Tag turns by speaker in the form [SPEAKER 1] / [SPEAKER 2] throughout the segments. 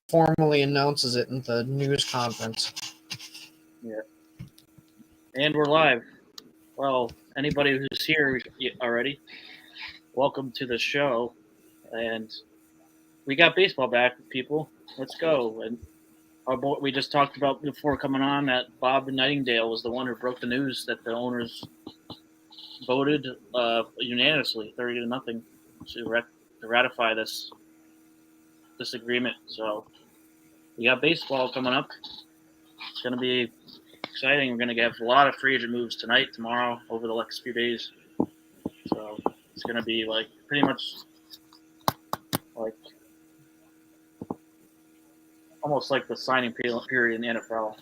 [SPEAKER 1] formally announces it in the news conference.
[SPEAKER 2] Yeah. And we're live. Well, anybody who's here already, welcome to the show. And we got baseball back, people. Let's go. And we just talked about before coming on that Bob Nightingale was the one who broke the news that the owners voted unanimously, 30-0, to ratify this agreement. So we got baseball coming up. It's going to be exciting. We're going to have a lot of free agent moves tonight, tomorrow, over the next few days. So it's going to be like pretty much like almost like the signing period in the NFL.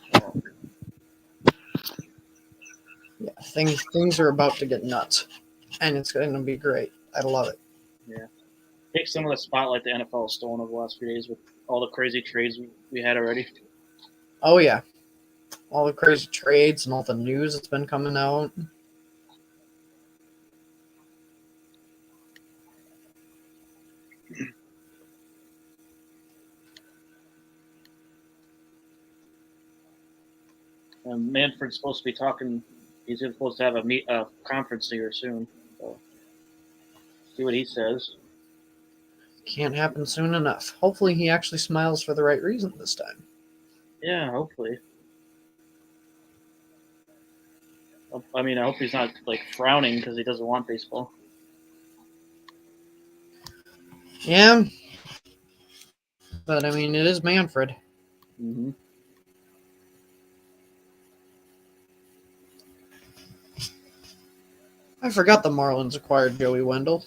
[SPEAKER 1] Yeah, things are about to get nuts, and it's going to be great. I love it.
[SPEAKER 2] Yeah, take some of the spotlight the NFL has stolen over the last few days with all the crazy trades we had already.
[SPEAKER 1] Oh yeah, all the crazy trades and all the news that's been coming out.
[SPEAKER 2] And Manfred's supposed to be talking. He's supposed to have a conference here soon. So see what he says.
[SPEAKER 1] Can't happen soon enough. Hopefully he actually smiles for the right reason this time.
[SPEAKER 2] Yeah, hopefully. I mean, I hope he's not like frowning because he doesn't want baseball.
[SPEAKER 1] Yeah, but I mean, it is Manfred.
[SPEAKER 2] Mm-hmm.
[SPEAKER 1] I forgot the Marlins acquired Joey Wendell.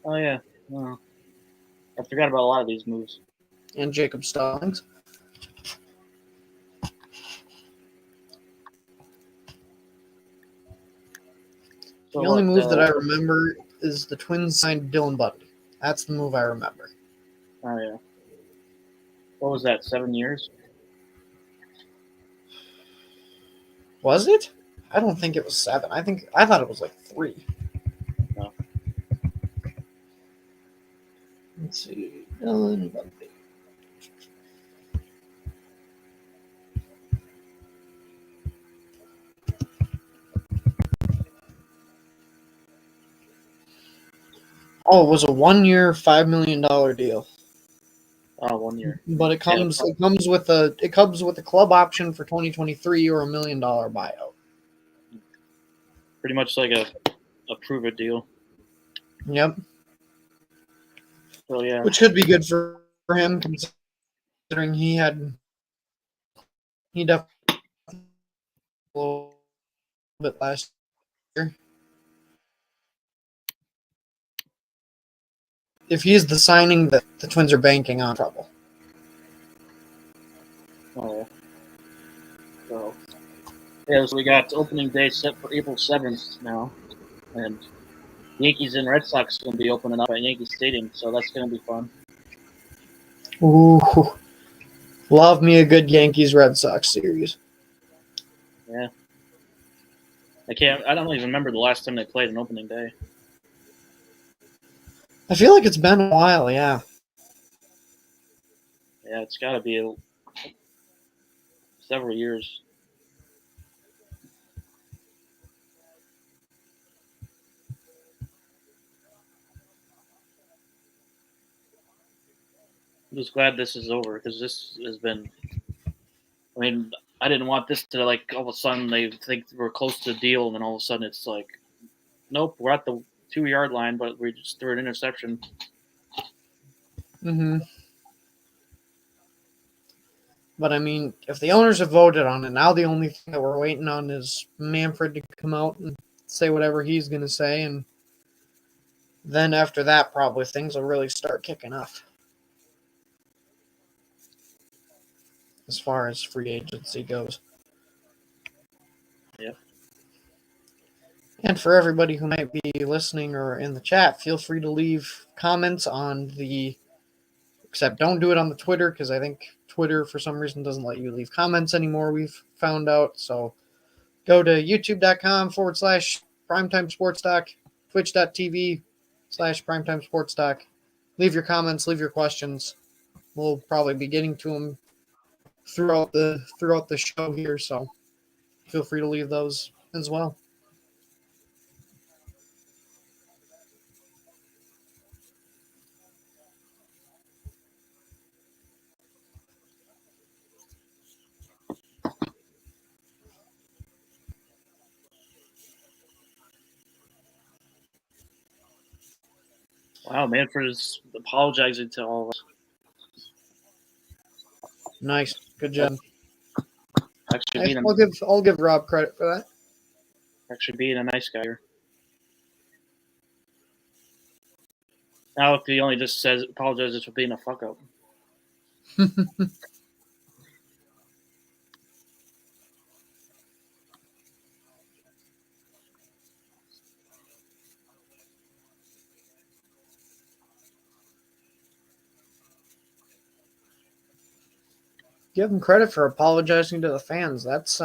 [SPEAKER 2] Oh yeah, well, I forgot about a lot of these moves.
[SPEAKER 1] And Jacob Stallings. So the only move that I remember is the Twins signed Dylan Bundy. That's the move I remember.
[SPEAKER 2] Oh yeah. What was that? 7 years?
[SPEAKER 1] Was it? I don't think it was 7. I thought it was like 3.
[SPEAKER 2] No.
[SPEAKER 1] Let's see. Dylan Bundy. Oh, it was a 1-year, $5 million deal.
[SPEAKER 2] Oh, 1 year.
[SPEAKER 1] But it comes with a club option for 2023 or $1 million buyout.
[SPEAKER 2] Pretty much like a prove-it deal.
[SPEAKER 1] Yep.
[SPEAKER 2] So yeah.
[SPEAKER 1] Which could be good for him, considering he definitely a little bit last year. If he's the signing that the Twins are banking on, trouble.
[SPEAKER 2] Oh yeah. So we got opening day set for April 7th now, and Yankees and Red Sox going to be opening up at Yankee Stadium, so that's going to be fun.
[SPEAKER 1] Ooh, love me a good Yankees-Red Sox series.
[SPEAKER 2] Yeah. I don't even remember the last time they played an opening day.
[SPEAKER 1] I feel like it's been a while, yeah.
[SPEAKER 2] Yeah, it's got to be several years. I'm just glad this is over because this has been. I mean, I didn't want this to like all of a sudden they think we're close to the deal, and then all of a sudden it's like, nope, we're at the 2-yard line, but we just threw an interception.
[SPEAKER 1] Mm-hmm. But I mean, if the owners have voted on it, now the only thing that we're waiting on is Manfred to come out and say whatever he's going to say, and then after that, probably things will really start kicking off. As far as free agency goes.
[SPEAKER 2] Yeah.
[SPEAKER 1] And for everybody who might be listening or in the chat, feel free to leave comments on except don't do it on the Twitter, because I think Twitter for some reason doesn't let you leave comments anymore, we've found out. So go to youtube.com/Primetime Sports Talk, twitch.tv/Primetime Sports Talk. Leave your comments, leave your questions. we'll probably be getting to them throughout the show here. So feel free to leave those as well.
[SPEAKER 2] Wow, Manfred's apologizing to all of us.
[SPEAKER 1] Nice, good job.
[SPEAKER 2] Actually,
[SPEAKER 1] I'll give Rob credit for that.
[SPEAKER 2] Actually, being a nice guy here. Now, if he only just says apologizes for being a fuck up.
[SPEAKER 1] Give him credit for apologizing to the fans. That's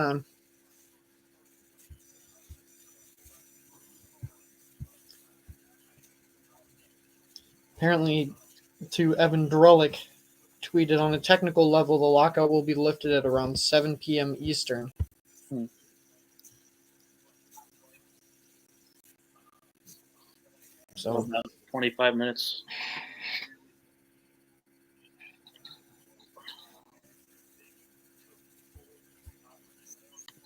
[SPEAKER 1] apparently to Evan Drolick tweeted, on a technical level, the lockout will be lifted at around 7 p.m. Eastern. So
[SPEAKER 2] about 25 minutes.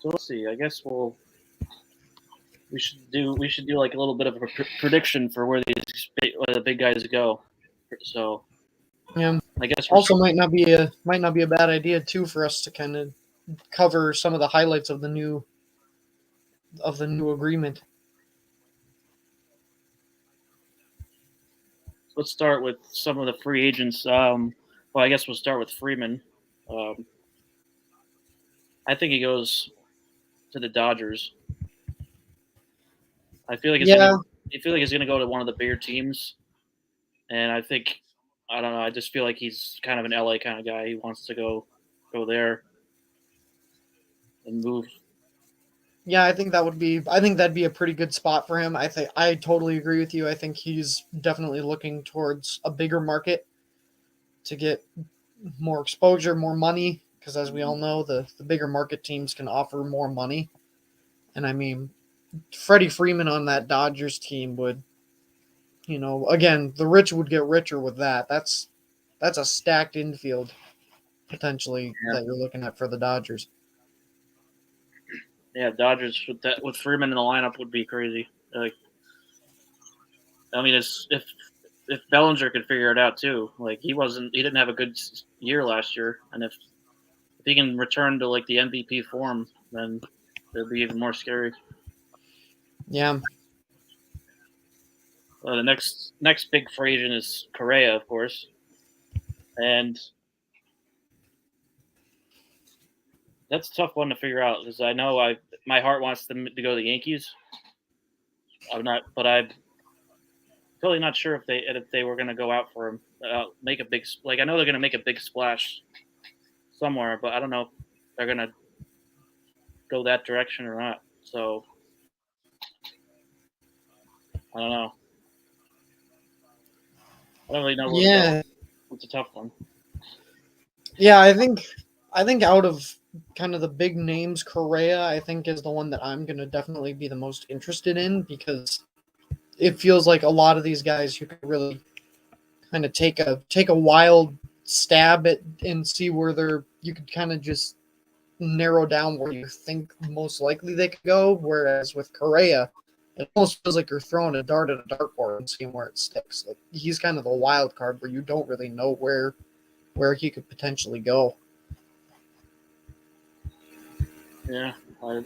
[SPEAKER 2] So let's see. I guess we should do like a little bit of a prediction for where the big guys go. So
[SPEAKER 1] yeah,
[SPEAKER 2] I guess
[SPEAKER 1] also might not be a bad idea too for us to kind of cover some of the highlights of the new agreement.
[SPEAKER 2] Let's start with some of the free agents. Well, I guess we'll start with Freeman. I think he goes to the Dodgers. I feel like it's going to go to one of the bigger teams, and I don't know. I just feel like he's kind of an LA kind of guy. He wants to go there and move.
[SPEAKER 1] Yeah, I think that'd be a pretty good spot for him. I totally agree with you. I think he's definitely looking towards a bigger market to get more exposure, more money, because as we all know, the bigger market teams can offer more money. And I mean, Freddie Freeman on that Dodgers team would, again, the rich would get richer with that. That's a stacked infield potentially that you're looking at for the Dodgers.
[SPEAKER 2] Yeah, Dodgers with Freeman in the lineup would be crazy. Like, I mean, if Bellinger could figure it out too, like he didn't have a good year last year, and if he can return to like the MVP form, then it'll be even more scary.
[SPEAKER 1] Yeah.
[SPEAKER 2] The next big free agent is Correa, of course, and that's a tough one to figure out because I know my heart wants them to go to the Yankees. I'm totally not sure if they were going to go out for him, make a big I know they're going to make a big splash somewhere, but I don't know if they're going to go that direction or not. So I don't know. I don't really know where to go. It's a tough one.
[SPEAKER 1] Yeah, I think out of kind of the big names, Correa, I think, is the one that I'm going to definitely be the most interested in, because it feels like a lot of these guys you could really kind of take a wild stab at and see where you could kind of just narrow down where you think most likely they could go. Whereas with Correa, it almost feels like you're throwing a dart at a dartboard and seeing where it sticks. Like, he's kind of the wild card where you don't really know where he could potentially go.
[SPEAKER 2] Yeah, I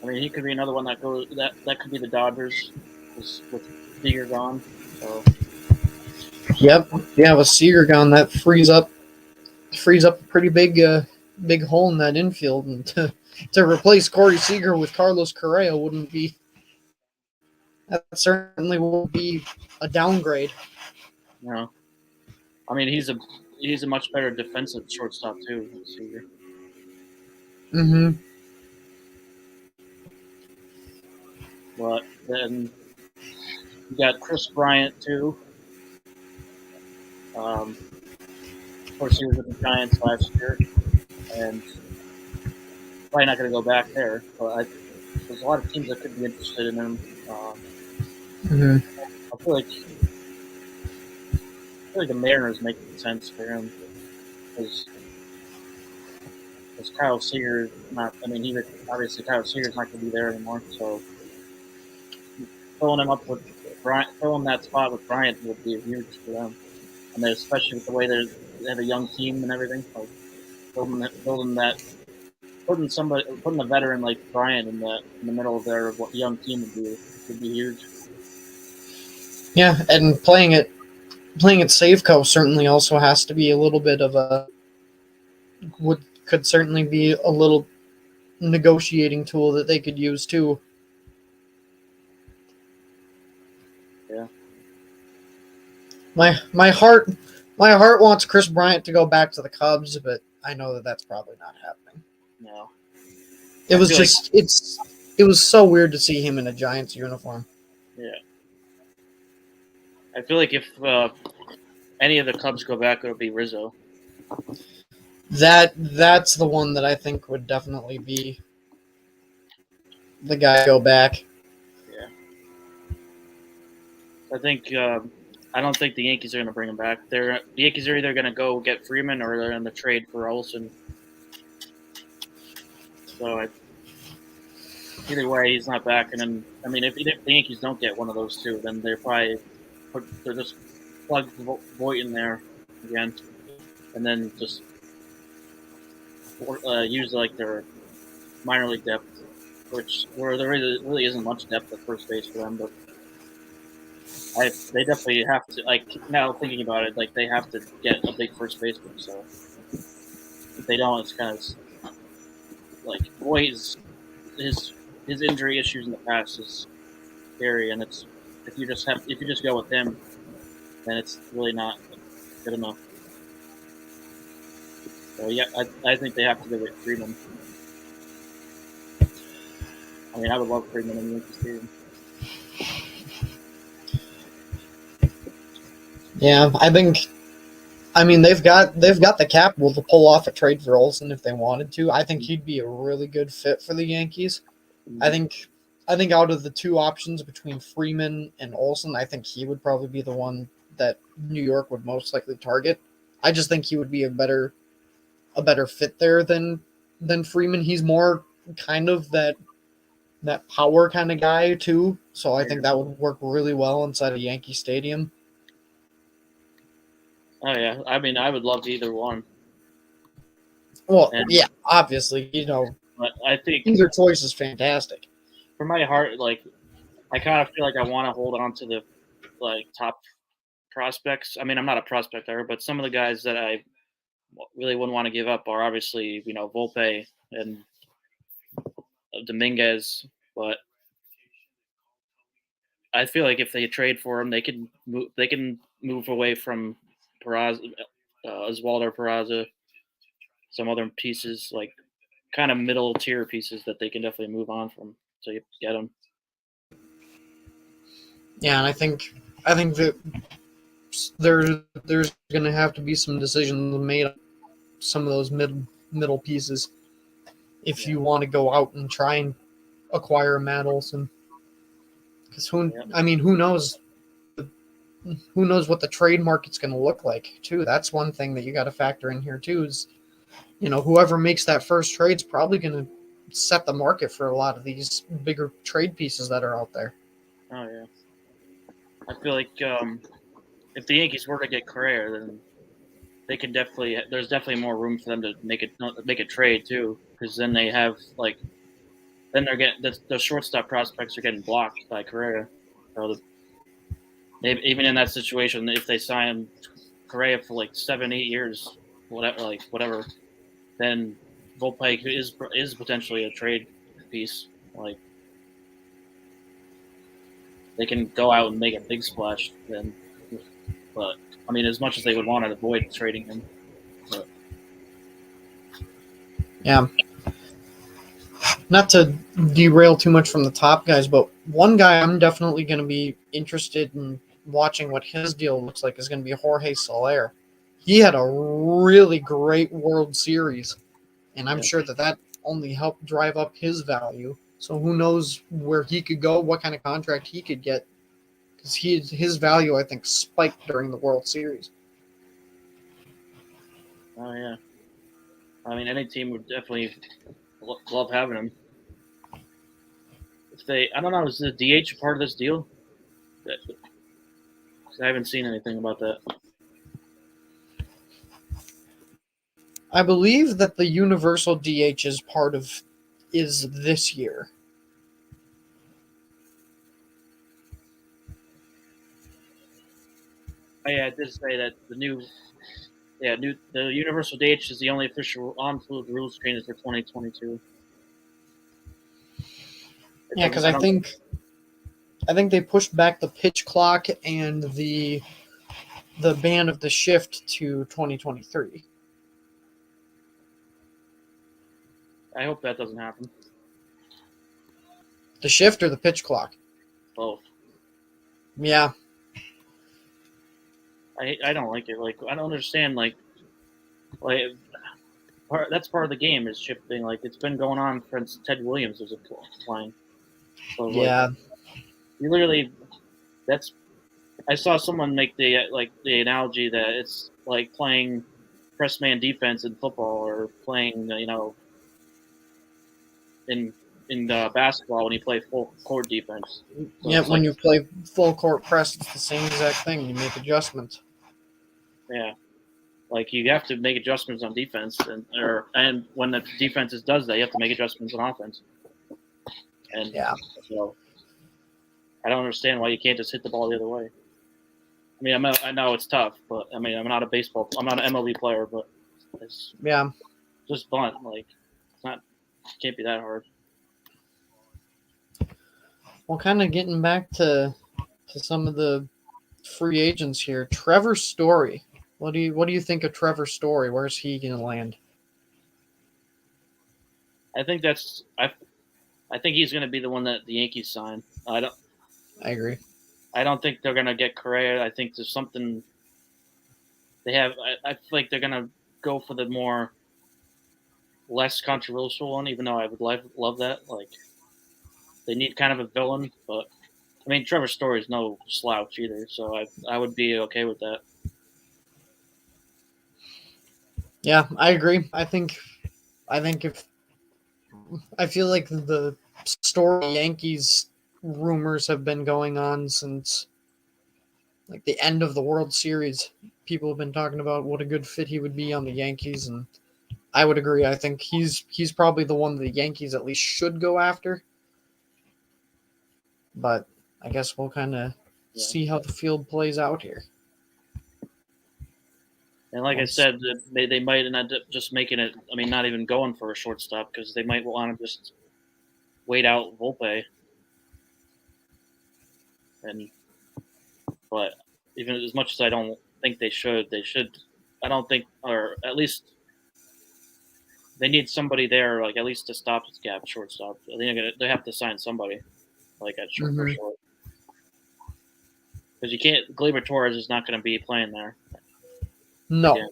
[SPEAKER 2] mean, he could be another one that goes. That could be the Dodgers, with Seager gone. So.
[SPEAKER 1] Yep. Yeah, with Seager gone, that frees up a pretty big hole in that infield, and to replace Corey Seager with Carlos Correa certainly will be a downgrade.
[SPEAKER 2] No, I mean he's a much better defensive shortstop too, Seager.
[SPEAKER 1] Mm-hmm.
[SPEAKER 2] But then you got Chris Bryant too. Of course, he was with the Giants last year, and probably not going to go back there. But there's a lot of teams that could be interested in him.
[SPEAKER 1] Mm-hmm.
[SPEAKER 2] I feel like the Mariners make sense for him because Kyle Seager's not. I mean, obviously Kyle Seager's not going to be there anymore. So filling him up with Bryant, filling that spot with Bryant would be huge for them, and then especially with the way they have a young team and everything, like building that, putting a veteran like Bryant in the middle of their young team would be huge.
[SPEAKER 1] Yeah, and playing it Safeco certainly also has to be a little bit of could certainly be a little negotiating tool that they could use too.
[SPEAKER 2] Yeah.
[SPEAKER 1] My heart wants Chris Bryant to go back to the Cubs, but I know that that's probably not happening.
[SPEAKER 2] No.
[SPEAKER 1] It was so weird to see him in a Giants uniform.
[SPEAKER 2] Yeah. I feel like if any of the Cubs go back, it'll be Rizzo.
[SPEAKER 1] That's the one that I think would definitely be the guy to go back.
[SPEAKER 2] Yeah. I don't think the Yankees are going to bring him back. The Yankees are either going to go get Freeman or they're going to trade for Olsen. So either way, he's not back. And then, I mean, if the Yankees don't get one of those two, then they're just plug Voigt in there again, and then just use like their minor league depth, where there really isn't much depth at first base for them. But they definitely have to, like, now thinking about it, like they have to get a big first baseman. So if they don't, it's kind of like Voigt's his injury issues in the past is scary, and it's if you just go with him, then it's really not good enough. So yeah, I think they have to go with Freeman. I mean, I would love Freeman in the Yankees team.
[SPEAKER 1] Yeah, I mean they've got the capital to pull off a trade for Olsen if they wanted to. I think he'd be a really good fit for the Yankees.
[SPEAKER 2] Mm-hmm.
[SPEAKER 1] I think out of the two options between Freeman and Olsen, I think he would probably be the one that New York would most likely target. I just think he would be a better fit there than Freeman. He's more kind of that power kind of guy too. So I think that would work really well inside of Yankee Stadium.
[SPEAKER 2] Oh yeah, I mean, I would love either one.
[SPEAKER 1] Well, yeah, obviously,
[SPEAKER 2] but I think
[SPEAKER 1] either choice is fantastic.
[SPEAKER 2] For my heart, like, I kind of feel like I want to hold on to the top prospects. I mean, I'm not a prospector, but some of the guys that I really wouldn't want to give up are obviously, Volpe and Dominguez. But I feel like if they trade for him, they can move away from Peraza, Oswaldo Peraza, some other pieces, like kind of middle tier pieces that they can definitely move on from to get them.
[SPEAKER 1] Yeah, and I think that there's going to have to be some decisions made on some of those middle pieces if you want to go out and try and acquire Matt Olson. Because who knows what the trade market's going to look like too. That's one thing that you got to factor in here too. Is whoever makes that first trade's probably going to set the market for a lot of these bigger trade pieces that are out there.
[SPEAKER 2] Oh yeah, I feel like if the Yankees were to get Correa, then they can definitely. There's definitely more room for them to make a trade too, because then they have then they're getting the shortstop prospects are getting blocked by Correa. So even in that situation, if they sign Correa for 7-8 years, whatever, then Volpe is potentially a trade piece. They can go out and make a big splash then. But I mean, as much as they would want to avoid trading him. But.
[SPEAKER 1] Yeah. Not to derail too much from the top guys, but one guy I'm definitely going to be interested in watching what his deal looks like is going to be Jorge Solaire. He had a really great World Series, and I'm sure that only helped drive up his value. So who knows where he could go, what kind of contract he could get, because his value, I think, spiked during the World Series.
[SPEAKER 2] Oh, yeah. I mean, any team would definitely love having him. I don't know, is the DH part of this deal? I haven't seen anything about that.
[SPEAKER 1] I believe that the universal DH is this year.
[SPEAKER 2] Oh, yeah, it did say that the universal DH is the only official on-field rules changes for 2022.
[SPEAKER 1] Yeah, because I think they pushed back the pitch clock and the ban of the shift to 2023.
[SPEAKER 2] I hope that doesn't happen.
[SPEAKER 1] The shift or the pitch clock?
[SPEAKER 2] Both.
[SPEAKER 1] Yeah.
[SPEAKER 2] I don't like it. Like, I don't understand. That's part of the game is shifting. Like, it's been going on since Ted Williams was playing. So,
[SPEAKER 1] Yeah.
[SPEAKER 2] You literally, I saw someone make the analogy that it's like playing press man defense in football or playing, in basketball when you play full court defense. So
[SPEAKER 1] yeah, when you play full court press, it's the same exact thing. You make adjustments.
[SPEAKER 2] Yeah. Like, you have to make adjustments on defense, and when the defense does that, you have to make adjustments on offense. And so I don't understand why you can't just hit the ball the other way. I mean, I know it's tough, but I mean, I'm not an MLB player, but it's just bunt. Like, it can't be that hard.
[SPEAKER 1] Well, kind of getting back to some of the free agents here. Trevor Story. What do you think of Trevor Story? Where's he going to land?
[SPEAKER 2] I think he's going to be the one that the Yankees sign.
[SPEAKER 1] I agree.
[SPEAKER 2] I don't think they're going to get Correa. I think there's something they have. I feel like they're going to go for the less controversial one, even though I would love that. Like, they need kind of a villain, but I mean, Trevor Story is no slouch either, so I would be okay with that.
[SPEAKER 1] Yeah, I agree. I feel like the Story Yankees rumors have been going on since like the end of the World Series. People have been talking about what a good fit he would be on the Yankees, and I would agree. I think he's probably the one the Yankees at least should go after. But I guess we'll kind of see how the field plays out here.
[SPEAKER 2] And like I said, they might end up just making it. I mean, not even going for a shortstop because they might want to just wait out Volpe. But even as much as I don't think they should. I don't think, or at least they need somebody there, like at least to stop this gap shortstop. I think they have to sign somebody like at short for short. Because you can't. Gleyber Torres is not going to be playing there.
[SPEAKER 1] No.
[SPEAKER 2] Again.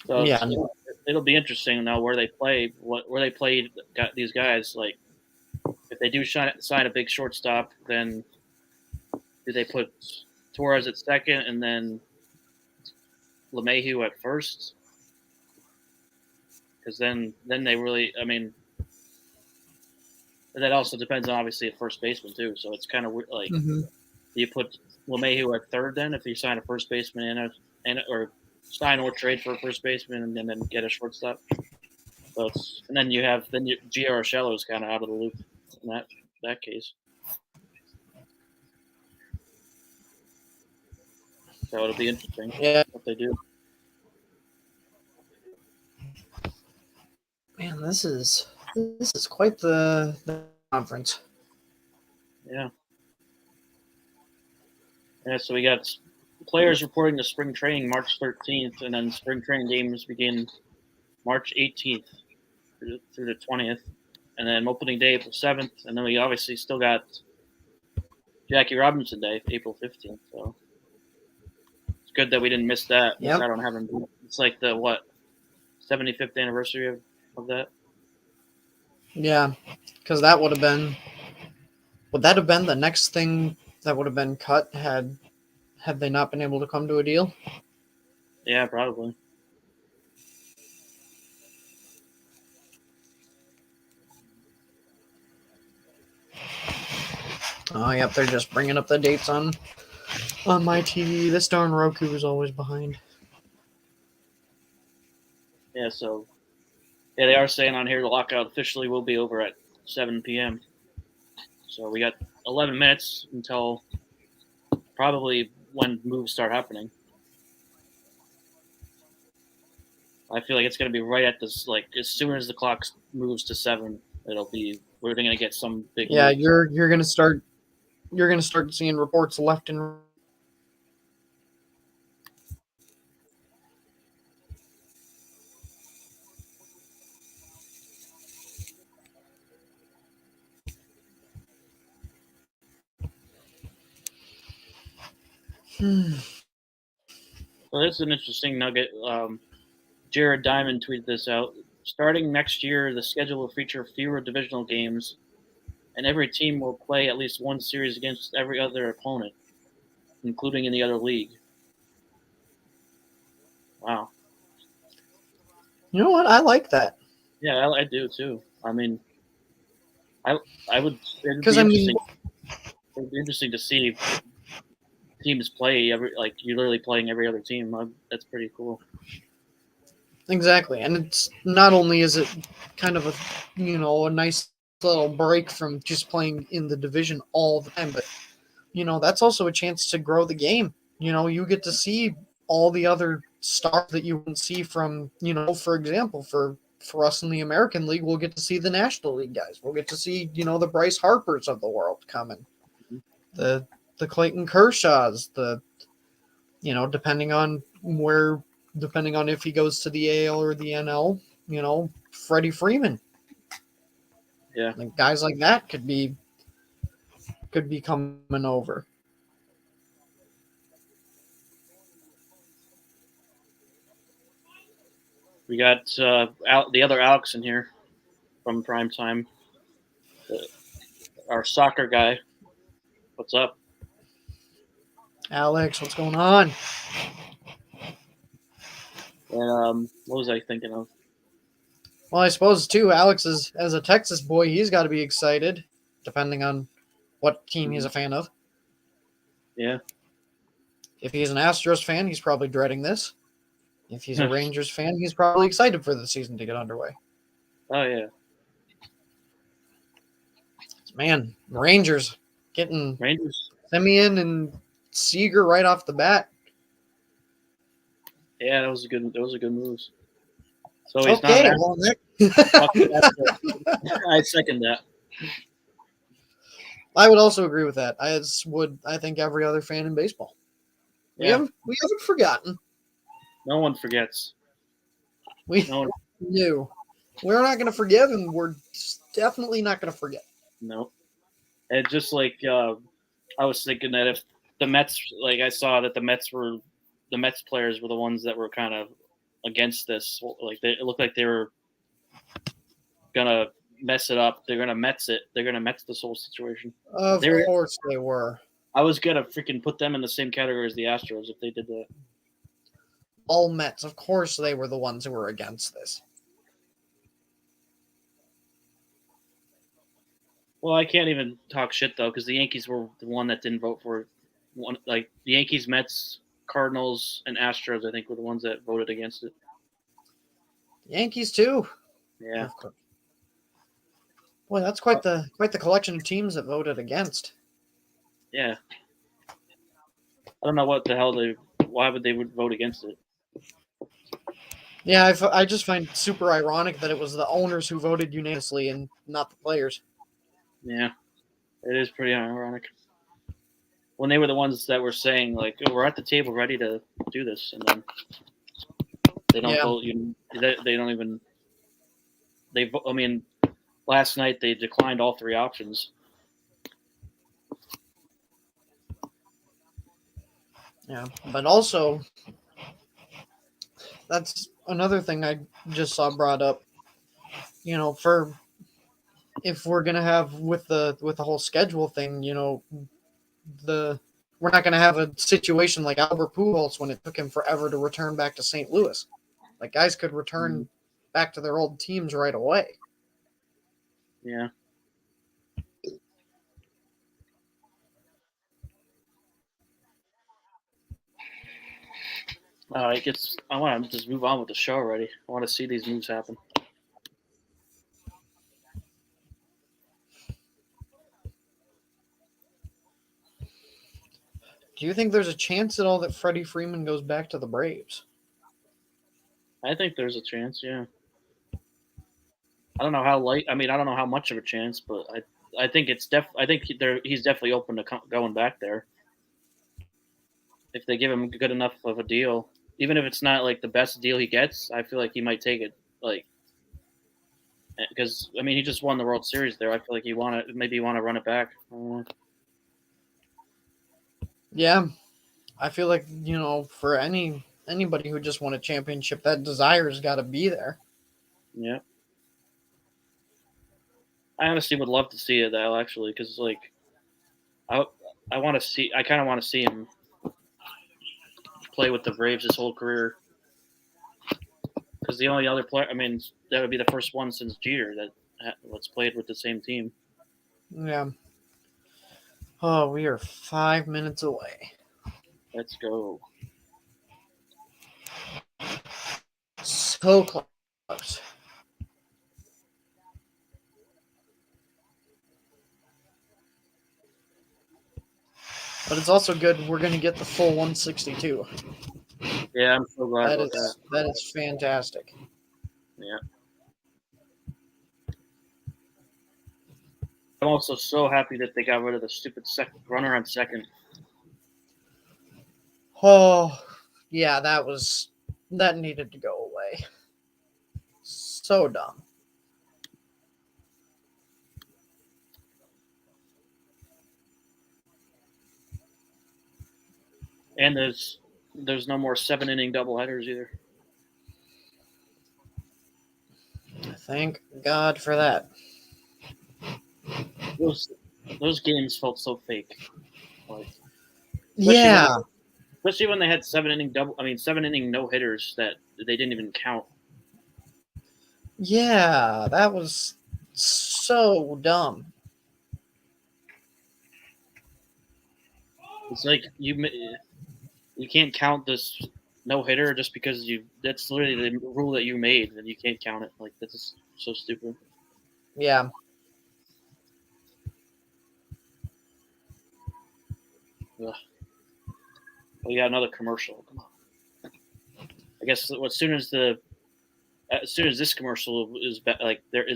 [SPEAKER 2] So it'll be interesting now where they play. Got these guys. Like, if they do sign a big shortstop, then do they put Torres at second and then LeMahieu at first? Because then they really. I mean, that also depends on obviously a first baseman too. So it's kind of like, do you put LeMahieu at third then if you sign a first baseman or sign or trade for a first baseman and then get a shortstop? So and then Gio Urshela is kind of out of the loop in that case. So it'll be interesting what they do.
[SPEAKER 1] Man, this is quite the conference.
[SPEAKER 2] Yeah. Yeah, so we got players reporting to spring training March 13th, and then spring training games begin March 18th through the 20th. and then opening day April 7th, and then we obviously still got Jackie Robinson Day, April 15th. So it's good that we didn't miss that.
[SPEAKER 1] Yep.
[SPEAKER 2] I don't have him. It's like the 75th anniversary of that.
[SPEAKER 1] Yeah, because that would have been. Would that have been the next thing that would have been cut had they not been able to come to a deal?
[SPEAKER 2] Yeah, probably.
[SPEAKER 1] Oh, yep, they're just bringing up the dates on my TV. This darn Roku is always behind.
[SPEAKER 2] Yeah, so they are saying on here the lockout officially will be over at 7 p.m. So we got 11 minutes until probably when moves start happening. I feel like it's going to be right at this, like as soon as the clock moves to 7, we're going to get some big.
[SPEAKER 1] Yeah,
[SPEAKER 2] moves.
[SPEAKER 1] you're going to start seeing reports left and right.
[SPEAKER 2] So this is an interesting nugget. Jared Diamond tweeted this out. Starting next year, the schedule will feature fewer divisional games, and every team will play at least one series against every other opponent, including in the other league. Wow.
[SPEAKER 1] You know what? I like that.
[SPEAKER 2] Yeah, I do too. I mean, I would.
[SPEAKER 1] Because I mean,
[SPEAKER 2] it'd be interesting to see teams play you're literally playing every other team. That's pretty cool.
[SPEAKER 1] exactly, and it's not only is it kind of a nice little break from just playing in the division all the time, but that's also a chance to grow the game. You get to see all the other stars that you wouldn't see from, for example, for us in the American League, we'll get to see the National League guys. We'll get to see, the Bryce Harpers of the world coming, the Clayton Kershaws, depending on if he goes to the AL or the NL, Freddie Freeman.
[SPEAKER 2] Yeah.
[SPEAKER 1] Like guys like that could be coming over.
[SPEAKER 2] We got the other Alex in here from Primetime, our soccer guy. What's up?
[SPEAKER 1] Alex, what's going on?
[SPEAKER 2] And what was I thinking of?
[SPEAKER 1] Well, I suppose too, Alex is, as a Texas boy, he's got to be excited, depending on what team he's a fan of.
[SPEAKER 2] Yeah.
[SPEAKER 1] If he's an Astros fan, he's probably dreading this. If he's a Rangers fan, he's probably excited for the season to get underway.
[SPEAKER 2] Oh yeah.
[SPEAKER 1] Man, Rangers getting Semien and Seager right off the bat.
[SPEAKER 2] Yeah, those are good moves. So he's
[SPEAKER 1] okay,
[SPEAKER 2] not. I second that.
[SPEAKER 1] I would also agree with that. As would I think every other fan in baseball. We haven't forgotten.
[SPEAKER 2] No one forgets.
[SPEAKER 1] No one knew. We're not going to forgive, and we're definitely not going to forget.
[SPEAKER 2] No. And just like I was thinking that if the Mets, like I saw that the Mets players were the ones that were kind of against this. Like it looked like they were gonna mess it up. They're gonna Mets it. They're gonna Mets this whole situation.
[SPEAKER 1] Of course they were.
[SPEAKER 2] I was gonna freaking put them in the same category as the Astros if they did that.
[SPEAKER 1] All Mets, of course, they were the ones who were against this.
[SPEAKER 2] Well, I can't even talk shit though, because the Yankees were the one that didn't vote for it. Like the Yankees, Mets, Cardinals, and Astros, I think, were the ones that voted against it.
[SPEAKER 1] Yankees too.
[SPEAKER 2] Yeah.
[SPEAKER 1] Boy, that's quite the collection of teams that voted against.
[SPEAKER 2] Yeah. I don't know what the hell why would they vote against it?
[SPEAKER 1] Yeah, I just find it super ironic that it was the owners who voted unanimously and not the players.
[SPEAKER 2] Yeah, it is pretty ironic. When they were the ones that were saying, like, oh, we're at the table ready to do this, and then they don't vote. They don't even. I mean, last night they declined all 3 options.
[SPEAKER 1] Yeah, but also that's another thing I just saw brought up. For if we're gonna have with the whole schedule thing, we're not gonna have a situation like Albert Pujols when it took him forever to return back to St. Louis. Like guys could return back to their old teams right away.
[SPEAKER 2] Yeah. I want to just move on with the show already. I want to see these moves happen.
[SPEAKER 1] Do you think there's a chance at all that Freddie Freeman goes back to the Braves?
[SPEAKER 2] I think there's a chance, yeah. I don't know how I don't know how much of a chance, but I think he's definitely open to going back there if they give him good enough of a deal. Even if it's not like the best deal he gets, I feel like he might take it. Because he just won the World Series there. I feel like he want to run it back.
[SPEAKER 1] Yeah, I feel like for anybody who just won a championship, that desire's got to be there.
[SPEAKER 2] Yeah. I honestly would love to see it though, actually, because I want to see. I kind of want to see him play with the Braves his whole career. Because the only other player, that would be the first one since Jeter that's played with the same team.
[SPEAKER 1] Yeah. Oh, we are 5 minutes away.
[SPEAKER 2] Let's go.
[SPEAKER 1] So close. But it's also good we're going to get the full 162.
[SPEAKER 2] Yeah, I'm so glad about that.
[SPEAKER 1] That is fantastic.
[SPEAKER 2] Yeah. I'm also so happy that they got rid of the stupid runner on second.
[SPEAKER 1] Oh, yeah, that needed to go away. So dumb.
[SPEAKER 2] And there's no more 7-inning doubleheaders either.
[SPEAKER 1] Thank God for that.
[SPEAKER 2] Those games felt so fake.
[SPEAKER 1] Yeah.
[SPEAKER 2] Especially when they had 7-inning 7-inning no hitters that they didn't even count.
[SPEAKER 1] Yeah, that was so dumb.
[SPEAKER 2] It's like you can't count this no hitter just because that's literally the rule that you made, and you can't count it. Like that's just so stupid.
[SPEAKER 1] Yeah.
[SPEAKER 2] Ugh. We got another commercial. Come on. I guess as soon as this commercial is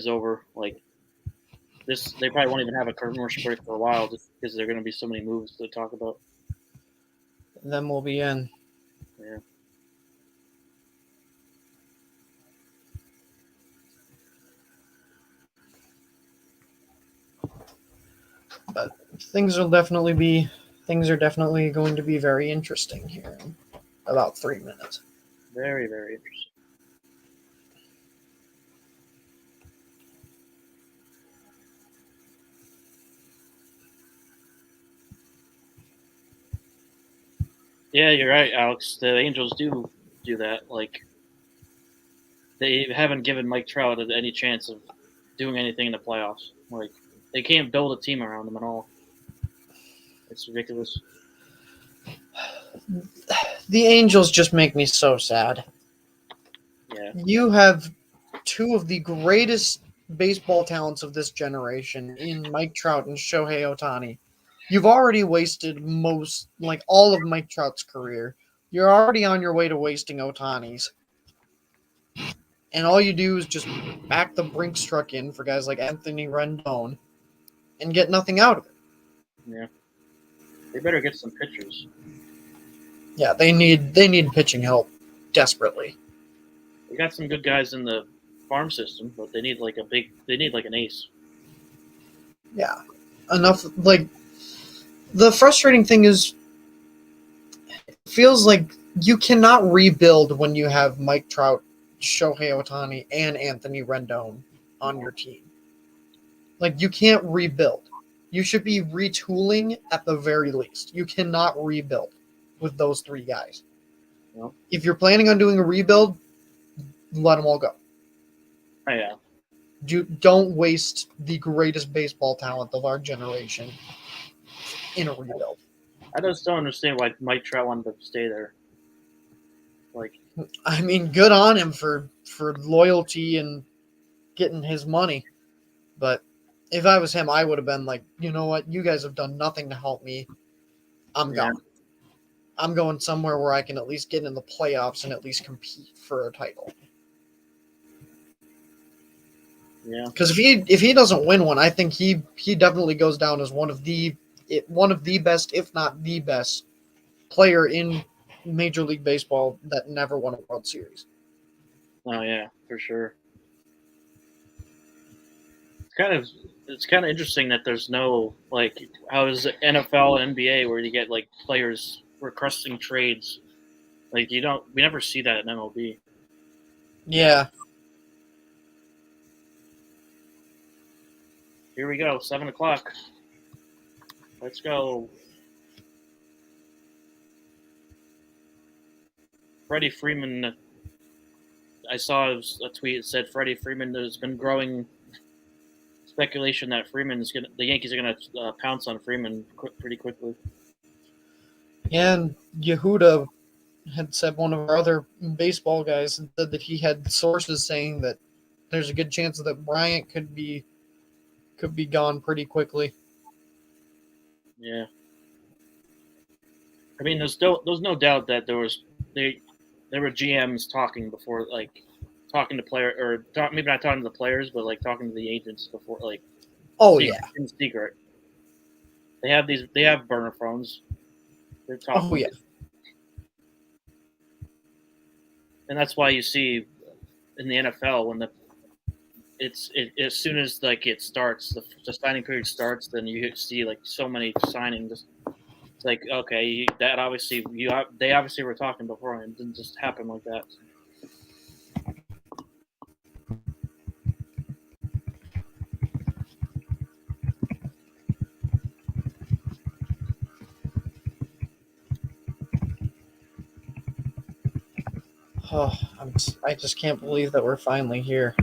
[SPEAKER 2] over, they probably won't even have a commercial break for a while just because there are going to be so many moves to talk about.
[SPEAKER 1] Then we'll be in.
[SPEAKER 2] Yeah.
[SPEAKER 1] But things are definitely going to be very interesting here in about 3 minutes.
[SPEAKER 2] Very, very interesting. Yeah, you're right, Alex. The Angels do that. They haven't given Mike Trout any chance of doing anything in the playoffs. They can't build a team around him at all. It's ridiculous.
[SPEAKER 1] The Angels just make me so sad.
[SPEAKER 2] Yeah.
[SPEAKER 1] You have two of the greatest baseball talents of this generation in Mike Trout and Shohei Ohtani. You've already wasted all of Mike Trout's career. You're already on your way to wasting Ohtani's. And all you do is just back the Brinks truck in for guys like Anthony Rendon and get nothing out of it.
[SPEAKER 2] Yeah. They better get some pitchers.
[SPEAKER 1] Yeah, they need pitching help desperately.
[SPEAKER 2] We got some good guys in the farm system, but they need like an ace.
[SPEAKER 1] Yeah. Enough, like, the frustrating thing is, it feels like you cannot rebuild when you have Mike Trout, Shohei Ohtani, and Anthony Rendon on your team. Like, you can't rebuild. You should be retooling at the very least. You cannot rebuild with those three guys.
[SPEAKER 2] Well,
[SPEAKER 1] If you're planning on doing a rebuild, let them all go.
[SPEAKER 2] oh, yeah.
[SPEAKER 1] Don't waste the greatest baseball talent of our generation in a rebuild.
[SPEAKER 2] I just don't understand why Mike Trout wanted to stay there. Like,
[SPEAKER 1] I mean, good on him for loyalty and getting his money. But if I was him, I would have been like, you know what? You guys have done nothing to help me. I'm
[SPEAKER 2] yeah.
[SPEAKER 1] gone. I'm going somewhere where I can at least get in the playoffs and at least compete for a title.
[SPEAKER 2] Yeah.
[SPEAKER 1] Because if he doesn't win one, I think he definitely goes down as one of the best, if not the best, player in Major League Baseball that never won a World Series.
[SPEAKER 2] Oh yeah, for sure. It's kind of interesting that there's no like how is it NFL and NBA where you get like players requesting trades. Like we never see that in MLB.
[SPEAKER 1] Yeah.
[SPEAKER 2] Here we go, 7:00. Let's go. Freddie Freeman. I saw a tweet that said Freddie Freeman. There's been growing speculation that the Yankees are gonna pounce on Freeman pretty quickly.
[SPEAKER 1] And Yehuda had said, one of our other baseball guys said that he had sources saying that there's a good chance that Bryant could be gone pretty quickly.
[SPEAKER 2] Yeah. I mean, there's no doubt that there were GMs talking before, like talking to maybe not talking to the players, but like talking to the agents before, like.
[SPEAKER 1] Oh
[SPEAKER 2] in secret. They have burner phones. They're talking.
[SPEAKER 1] Oh yeah.
[SPEAKER 2] And that's why you see in the NFL when as soon as like it starts, the signing period starts, then you see like so many signings. It's like, okay, they obviously were talking before, and it didn't just happen like that.
[SPEAKER 1] Oh, I just can't believe that we're finally here.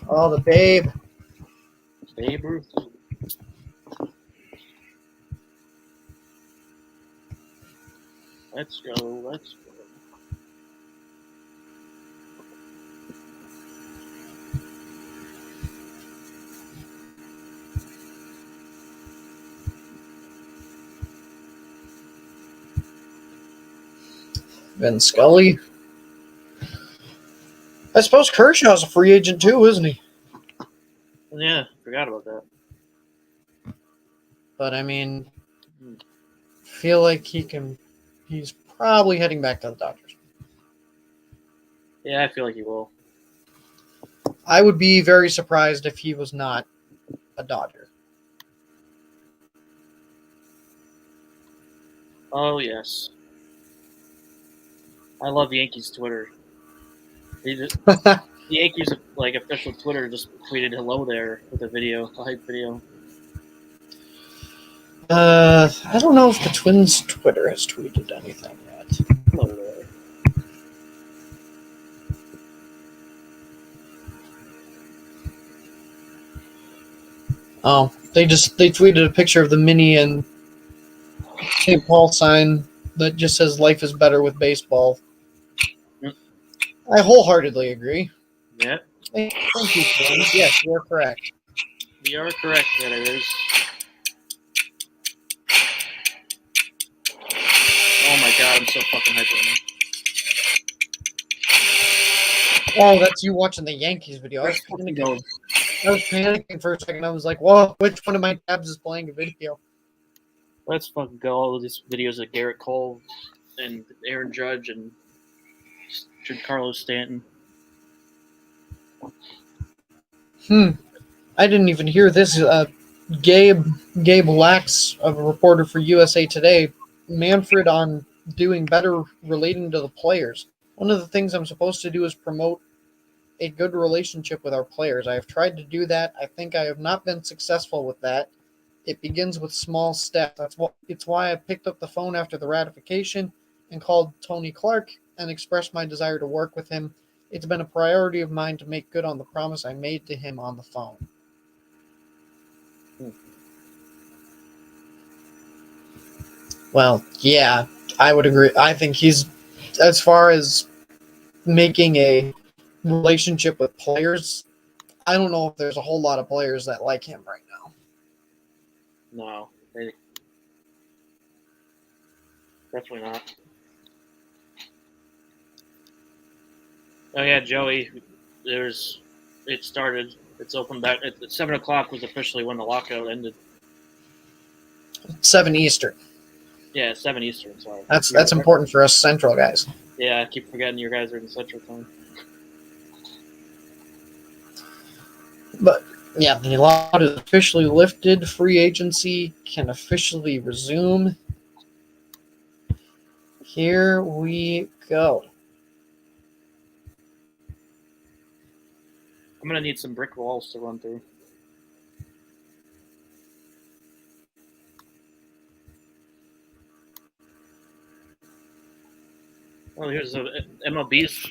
[SPEAKER 1] Oh, the babe.
[SPEAKER 2] Babe Ruth. Let's go.
[SPEAKER 1] Vin Scully. I suppose Kershaw's a free agent too, isn't he?
[SPEAKER 2] Yeah, forgot about that.
[SPEAKER 1] But I mean, feel like he's probably heading back to the Dodgers.
[SPEAKER 2] Yeah, I feel like he will.
[SPEAKER 1] I would be very surprised if he was not a Dodger.
[SPEAKER 2] Oh yes. I love Yankees Twitter. The Yankees like official Twitter just tweeted hello there with a hype video.
[SPEAKER 1] I don't know if the Twins Twitter has tweeted anything yet.
[SPEAKER 2] Hello there.
[SPEAKER 1] Oh, they tweeted a picture of the Mini and St. Paul sign that just says "Life is better with baseball." I wholeheartedly agree.
[SPEAKER 2] Yeah.
[SPEAKER 1] Thank you, Twins. Yes, you're correct.
[SPEAKER 2] You are correct that it is. Oh my god, I'm so fucking hyped right
[SPEAKER 1] now. Oh, that's you watching the Yankees video. I was panicking for a second. I was like, whoa, which one of my tabs is playing a video?
[SPEAKER 2] Let's fucking go. All these videos of Garrett Cole and Aaron Judge and Carlos Stanton.
[SPEAKER 1] I didn't even hear this. Gabe Lax, a reporter for USA Today, Manfred on doing better relating to the players. One of the things I'm supposed to do is promote a good relationship with our players. I have tried to do that. I think I have not been successful with that. It begins with small steps. It's why I picked up the phone after the ratification and called Tony Clark and expressed my desire to work with him. It's been a priority of mine to make good on the promise I made to him on the phone. Well, yeah, I would agree. I think he's, as far as making a relationship with players, I don't know if there's a whole lot of players that like him right now.
[SPEAKER 2] No, definitely not. Oh yeah, Joey. It started. It's open back. 7 o'clock was officially when the lockout ended.
[SPEAKER 1] 7 Eastern.
[SPEAKER 2] Yeah, 7 Eastern. Sorry.
[SPEAKER 1] That's important for us Central guys.
[SPEAKER 2] Yeah, I keep forgetting you guys are in Central Time.
[SPEAKER 1] But yeah, the lockout is officially lifted. Free agency can officially resume. Here we go.
[SPEAKER 2] I'm gonna need some brick walls to run through. Oh, here's a MLB's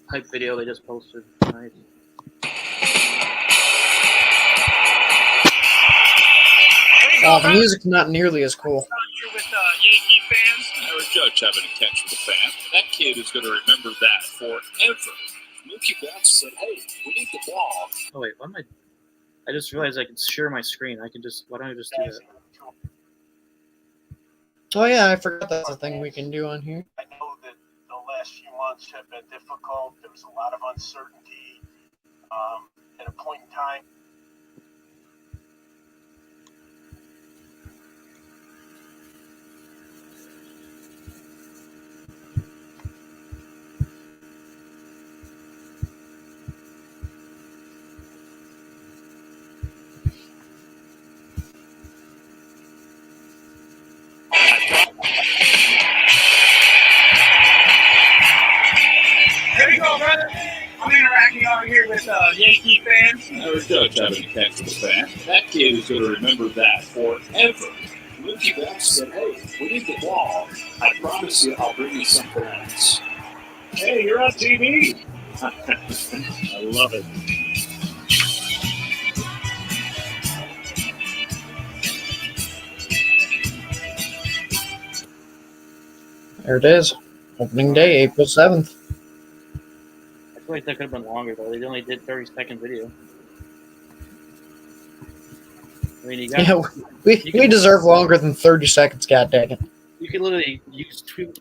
[SPEAKER 2] hype video they just posted tonight.
[SPEAKER 1] The music's not nearly as cool.
[SPEAKER 3] With Yankee fans, Aaron Judge having a catch with a fan. That kid is going to remember that forever. Mookie Betts said, "Hey, we need the ball."
[SPEAKER 2] Oh wait, what am I? I just realized I can share my screen. Why don't I just do that?
[SPEAKER 1] Oh yeah, I forgot that's a thing we can do on here.
[SPEAKER 4] I know that the last few months have been difficult. There was a lot of uncertainty at a point in time.
[SPEAKER 3] There you go, brother. I'm interacting over here with Yankee fans. Aaron Judge having a catch with a fan. That kid is going to remember that forever. Mookie Betts said, "Hey, we need the ball. I promise you, I'll bring you something else." Hey, you're on TV. I love it.
[SPEAKER 1] There it is. Opening day, April 7th.
[SPEAKER 2] I feel like that could have been longer though. They only did 30-second video. I mean,
[SPEAKER 1] We deserve longer than 30 seconds, goddammit.
[SPEAKER 2] You can literally use 2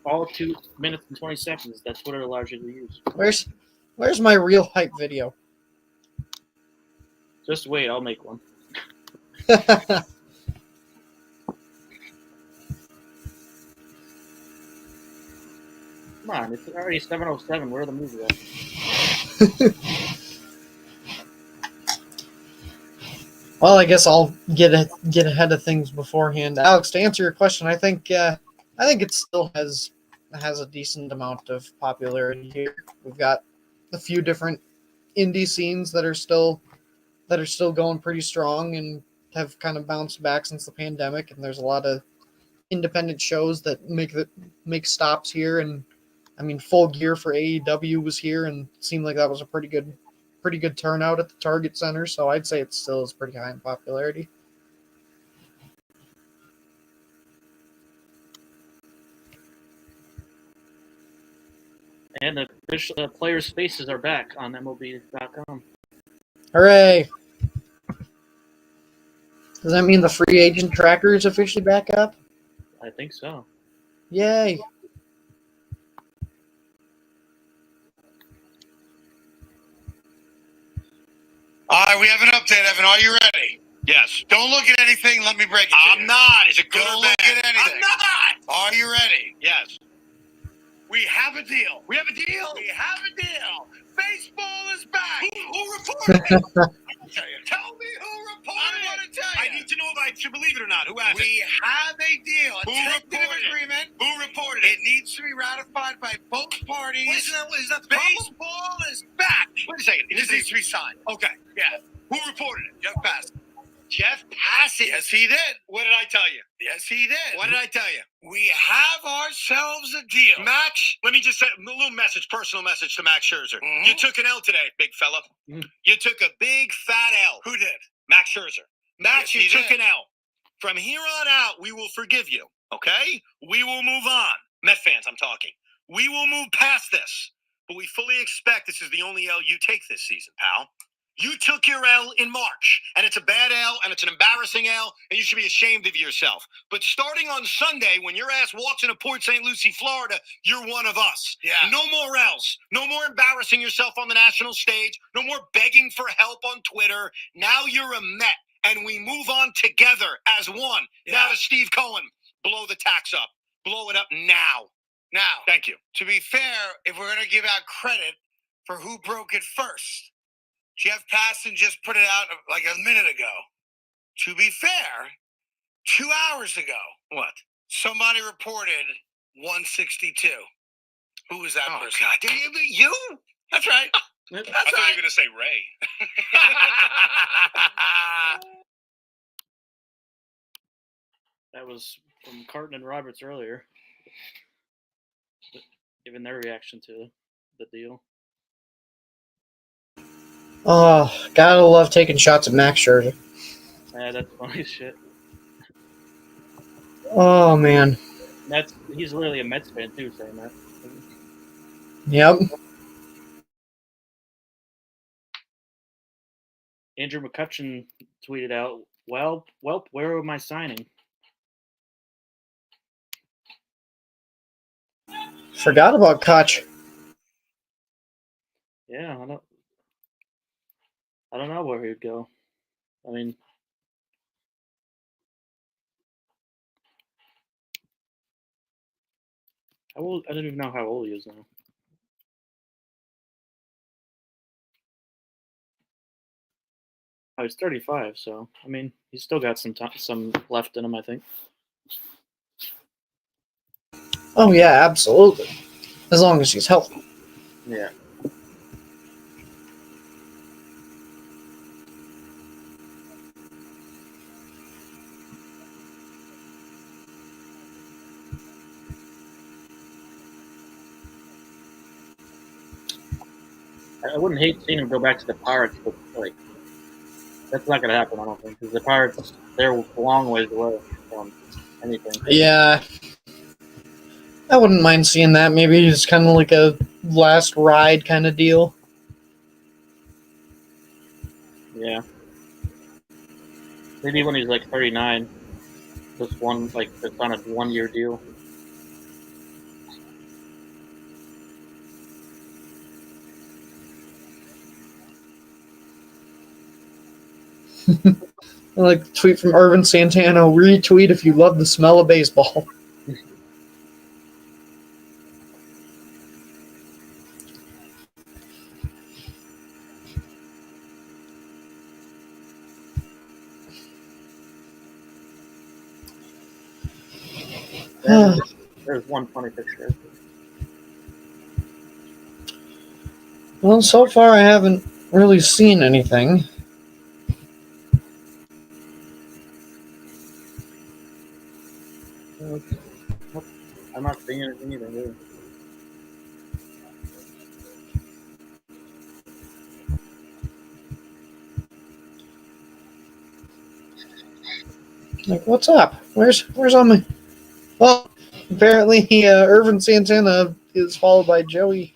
[SPEAKER 2] minutes and 20 seconds. That's what it allows you to use.
[SPEAKER 1] Where's my real hype video?
[SPEAKER 2] Just wait, I'll make one. Come on, it's already 7:07. Where are the movies at?
[SPEAKER 1] Well, I guess I'll get ahead of things beforehand. Alex, to answer your question, I think it still has a decent amount of popularity here. We've got a few different indie scenes that are still going pretty strong and have kind of bounced back since the pandemic. And there's a lot of independent shows that make stops here. And I mean, Full Gear for AEW was here and it seemed like that was a pretty good turnout at the Target Center. So I'd say it still is pretty high in popularity.
[SPEAKER 2] And the players' faces are back on MLB.com.
[SPEAKER 1] Hooray! Does that mean the free agent tracker is officially back up?
[SPEAKER 2] I think so.
[SPEAKER 1] Yay!
[SPEAKER 5] All right, we have an update, Evan. Are you ready? Yes. Don't look at anything. Let me break it to you. I'm not. Is it good or bad? Don't look at anything. I'm not. Are you ready? Yes. We have a deal. We have a deal? We have a deal. Baseball is back. Who reported it? Tell me who reported it. I want to tell you. I need to know if I should believe it or not. Who has it? We have a deal. A tentative agreement. Who reported it? It needs to be ratified by both parties. Is that the Baseball is back. Wait a second. It just needs to be signed. Okay. Yeah. Who reported it? Jeff Bassett. Jeff Bassett. Yes, he did. What did I tell you? Yes, he did. What did I tell you? We have ourselves a deal. Max, let me just say a little message, personal message to Max Scherzer. Mm-hmm. You took an L today, big fella. Mm-hmm. You took a big fat L. Who did? Max Scherzer. Max, yes, you took an L. From here on out, we will forgive you, okay? We will move on. Met fans, I'm talking. We will move past this. But we fully expect this is the only L you take this season, pal. You took your L in March, and it's a bad L, and it's an embarrassing L, and you should be ashamed of yourself. But starting on Sunday, when your ass walks into Port St. Lucie, Florida, you're one of us. Yeah. No more L's. No more embarrassing yourself on the national stage. No more begging for help on Twitter. Now you're a Met, and we move on together as one. Yeah. Now to Steve Cohen, blow the tax up. Blow it up now. Now. Thank you. To be fair, if we're going to give out credit for who broke it first, Jeff Passan just put it out like a minute ago. To be fair, 2 hours ago. What? Somebody reported 162. Who was that person? God, you? That's right. That's I thought you were going to say Ray.
[SPEAKER 2] That was from Carton and Roberts earlier. Giving their reaction to the deal.
[SPEAKER 1] Oh, gotta love taking shots at Max Scherzer.
[SPEAKER 2] Yeah, that's funny as shit.
[SPEAKER 1] Oh, man.
[SPEAKER 2] He's literally a Mets fan, too, saying that.
[SPEAKER 1] Yep.
[SPEAKER 2] Andrew McCutcheon tweeted out, Welp, where am I signing?
[SPEAKER 1] Forgot about Kutch.
[SPEAKER 2] Yeah, I don't know where he'd go. I mean, I don't even know how old he is now. Oh, he's 35, so I mean, he's still got some left in him, I think.
[SPEAKER 1] Oh yeah, absolutely. As long as he's healthy.
[SPEAKER 2] Yeah. I wouldn't hate seeing him go back to the Pirates, but like that's not going to happen, I don't think, because the Pirates, they're a long ways away from anything.
[SPEAKER 1] Yeah. I wouldn't mind seeing that. Maybe it's kind of like a last ride kind of deal.
[SPEAKER 2] Yeah. Maybe when he's like 39, just on a 1-year deal.
[SPEAKER 1] Like a tweet from Irvin Santana, retweet if you love the smell of baseball.
[SPEAKER 2] There's one funny picture.
[SPEAKER 1] Well, so far I haven't really seen anything.
[SPEAKER 2] I'm not seeing anything either. Really.
[SPEAKER 1] Like, what's up? Where's all my... Well, apparently Irvin Santana is followed by Joey.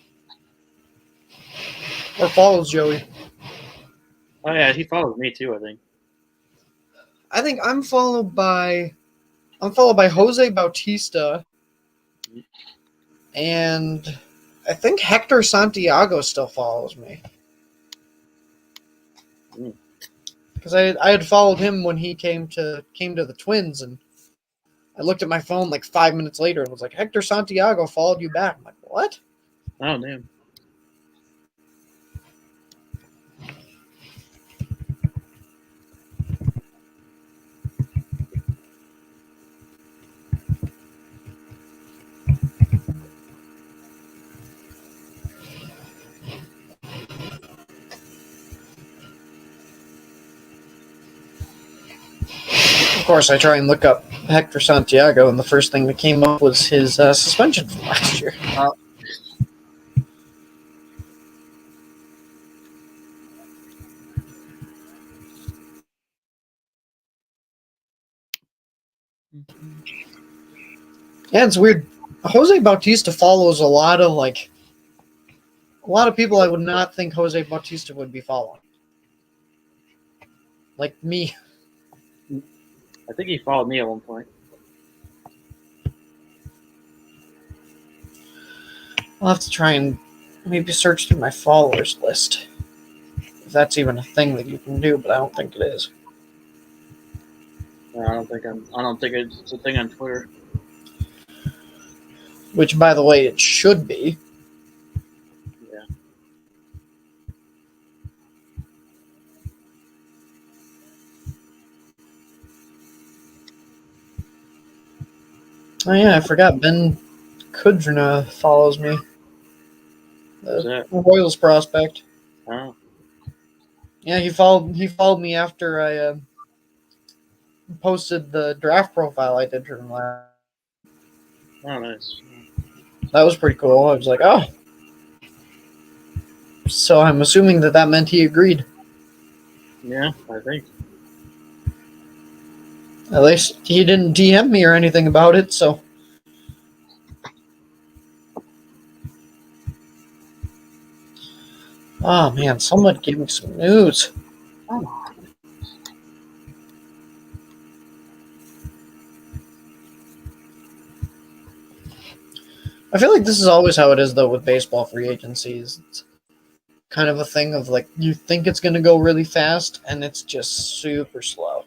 [SPEAKER 1] Or follows Joey.
[SPEAKER 2] Oh yeah, he follows me too, I think.
[SPEAKER 1] I think I'm followed by Jose Bautista. And I think Hector Santiago still follows me. because I had followed him when he came to the Twins, and I looked at my phone like 5 minutes later and was like, Hector Santiago followed you back. I'm like, what?
[SPEAKER 2] Oh, damn.
[SPEAKER 1] Of course, I try and look up Hector Santiago, and the first thing that came up was his suspension from last year. Yeah, it's weird. Jose Bautista follows a lot of people I would not think Jose Bautista would be following. Like me.
[SPEAKER 2] I think he followed me at one point.
[SPEAKER 1] I'll have to try and maybe search through my followers list. If that's even a thing that you can do, but I don't think it is.
[SPEAKER 2] I don't think it's a thing on Twitter.
[SPEAKER 1] Which, by the way, it should be.
[SPEAKER 2] Yeah.
[SPEAKER 1] Oh yeah, I forgot. Ben Kudrna follows me.
[SPEAKER 2] Who's that?
[SPEAKER 1] Royals prospect.
[SPEAKER 2] Oh.
[SPEAKER 1] Yeah, he followed me after I posted the draft profile I did for him last.
[SPEAKER 2] Oh, nice.
[SPEAKER 1] That was pretty cool. I was like, oh. So I'm assuming that meant he agreed.
[SPEAKER 2] Yeah, I think.
[SPEAKER 1] At least he didn't DM me or anything about it, so. Oh man, someone give me some news. I feel like this is always how it is, though, with baseball free agencies. It's kind of a thing of, like, you think it's going to go really fast, and it's just super slow.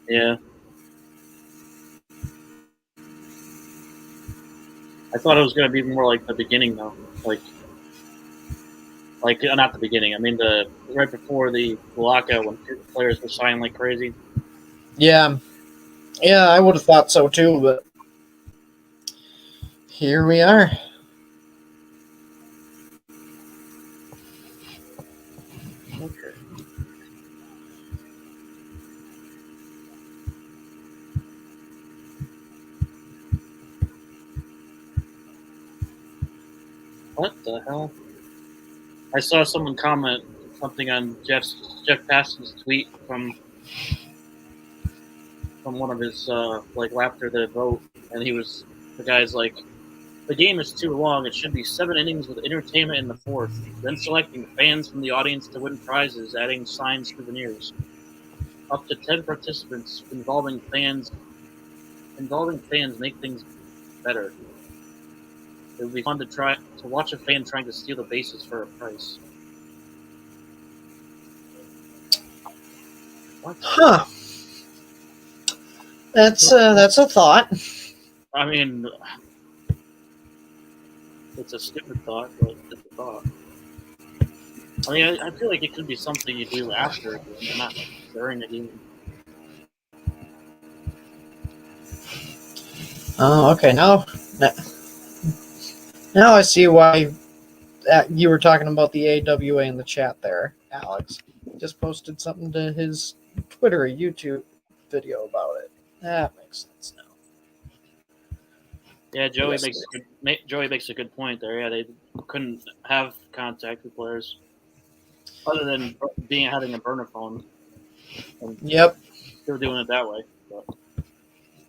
[SPEAKER 2] Yeah. I thought it was going to be more like the beginning, though. Like not the beginning. I mean, the right before the lockout when players were signing like crazy.
[SPEAKER 1] Yeah. Yeah, I would have thought so, too, but here we are.
[SPEAKER 2] Okay. What the hell? I saw someone comment something on Jeff Passan's tweet from one of his after the vote, and the guy's like, the game is too long. It should be 7 innings with entertainment in the 4th, then selecting fans from the audience to win prizes, adding signed souvenirs. Up to 10 participants involving fans make things better. It would be fun to watch a fan trying to steal the bases for a price. What?
[SPEAKER 1] Huh. That's a thought.
[SPEAKER 2] I mean, it's a stupid thought, but it's a thought. I mean, I feel like it could be something you do after a game, not during the game.
[SPEAKER 1] Oh, okay. Now I see why you were talking about the AWA in the chat there, Alex. Just posted something to his Twitter, a YouTube video about it. That makes sense now.
[SPEAKER 2] Yeah, Joey makes a good point there. Yeah, they couldn't have contact with players other than having a burner phone. And
[SPEAKER 1] Yep.
[SPEAKER 2] they were doing it that way,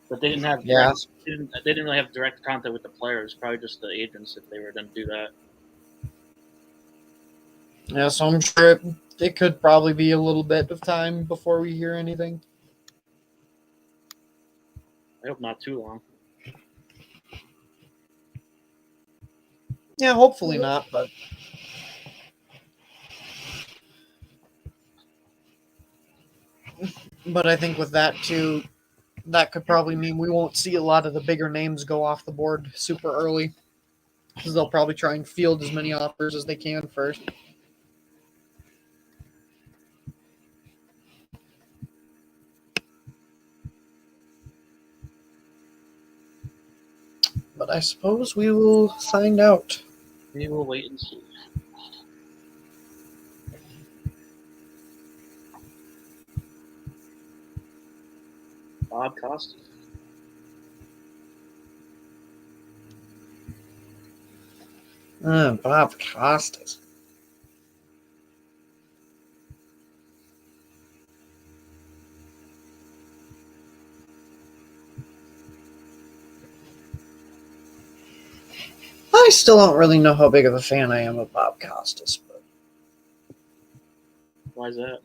[SPEAKER 2] but they didn't have
[SPEAKER 1] Yeah.
[SPEAKER 2] they didn't really have direct contact with the players. Probably just the agents if they were going to do that.
[SPEAKER 1] Yeah, so I'm sure it could probably be a little bit of time before we hear anything.
[SPEAKER 2] I hope not too long.
[SPEAKER 1] Yeah, hopefully not, but But I think with that too, that could probably mean we won't see a lot of the bigger names go off the board super early, because they'll probably try and field as many offers as they can first. But I suppose we will find out.
[SPEAKER 2] We will wait and see. Bob Costas.
[SPEAKER 1] Bob Costas. I still don't really know how big of a fan I am of Bob Costas, but
[SPEAKER 2] Why is that?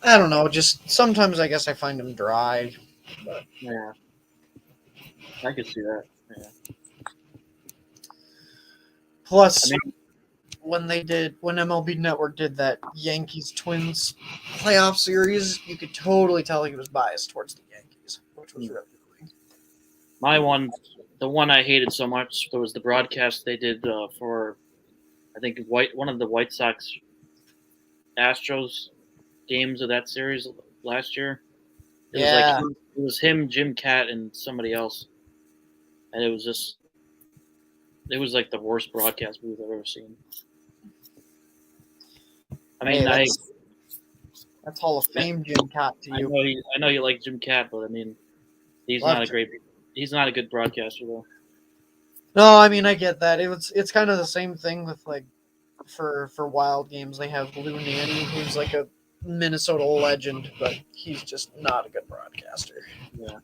[SPEAKER 1] I don't know. Just sometimes I guess I find him dry. But
[SPEAKER 2] Yeah. I could see that. Yeah.
[SPEAKER 1] plus,
[SPEAKER 2] I mean,
[SPEAKER 1] when MLB Network did that Yankees Twins playoff series, you could totally tell he was biased towards the Yankees, which was really annoying.
[SPEAKER 2] the one I hated so much was the broadcast they did for, I think, one of the White Sox Astros games of that series last year. It
[SPEAKER 1] Yeah.
[SPEAKER 2] was like it was him, Jim Cat, and somebody else, and it was like the worst broadcast booth I've ever seen. I mean,
[SPEAKER 1] Hey, that's Hall of Fame Jim Cott to you.
[SPEAKER 2] I know you like Jim Cat, but I mean, he's
[SPEAKER 1] Love
[SPEAKER 2] not
[SPEAKER 1] Jim.
[SPEAKER 2] he's not a good broadcaster though.
[SPEAKER 1] No, I mean I get that. It's kind of the same thing with like for Wild games. They have Lou Nanny, who's like a Minnesota legend, but he's just not a good broadcaster.
[SPEAKER 2] Yeah,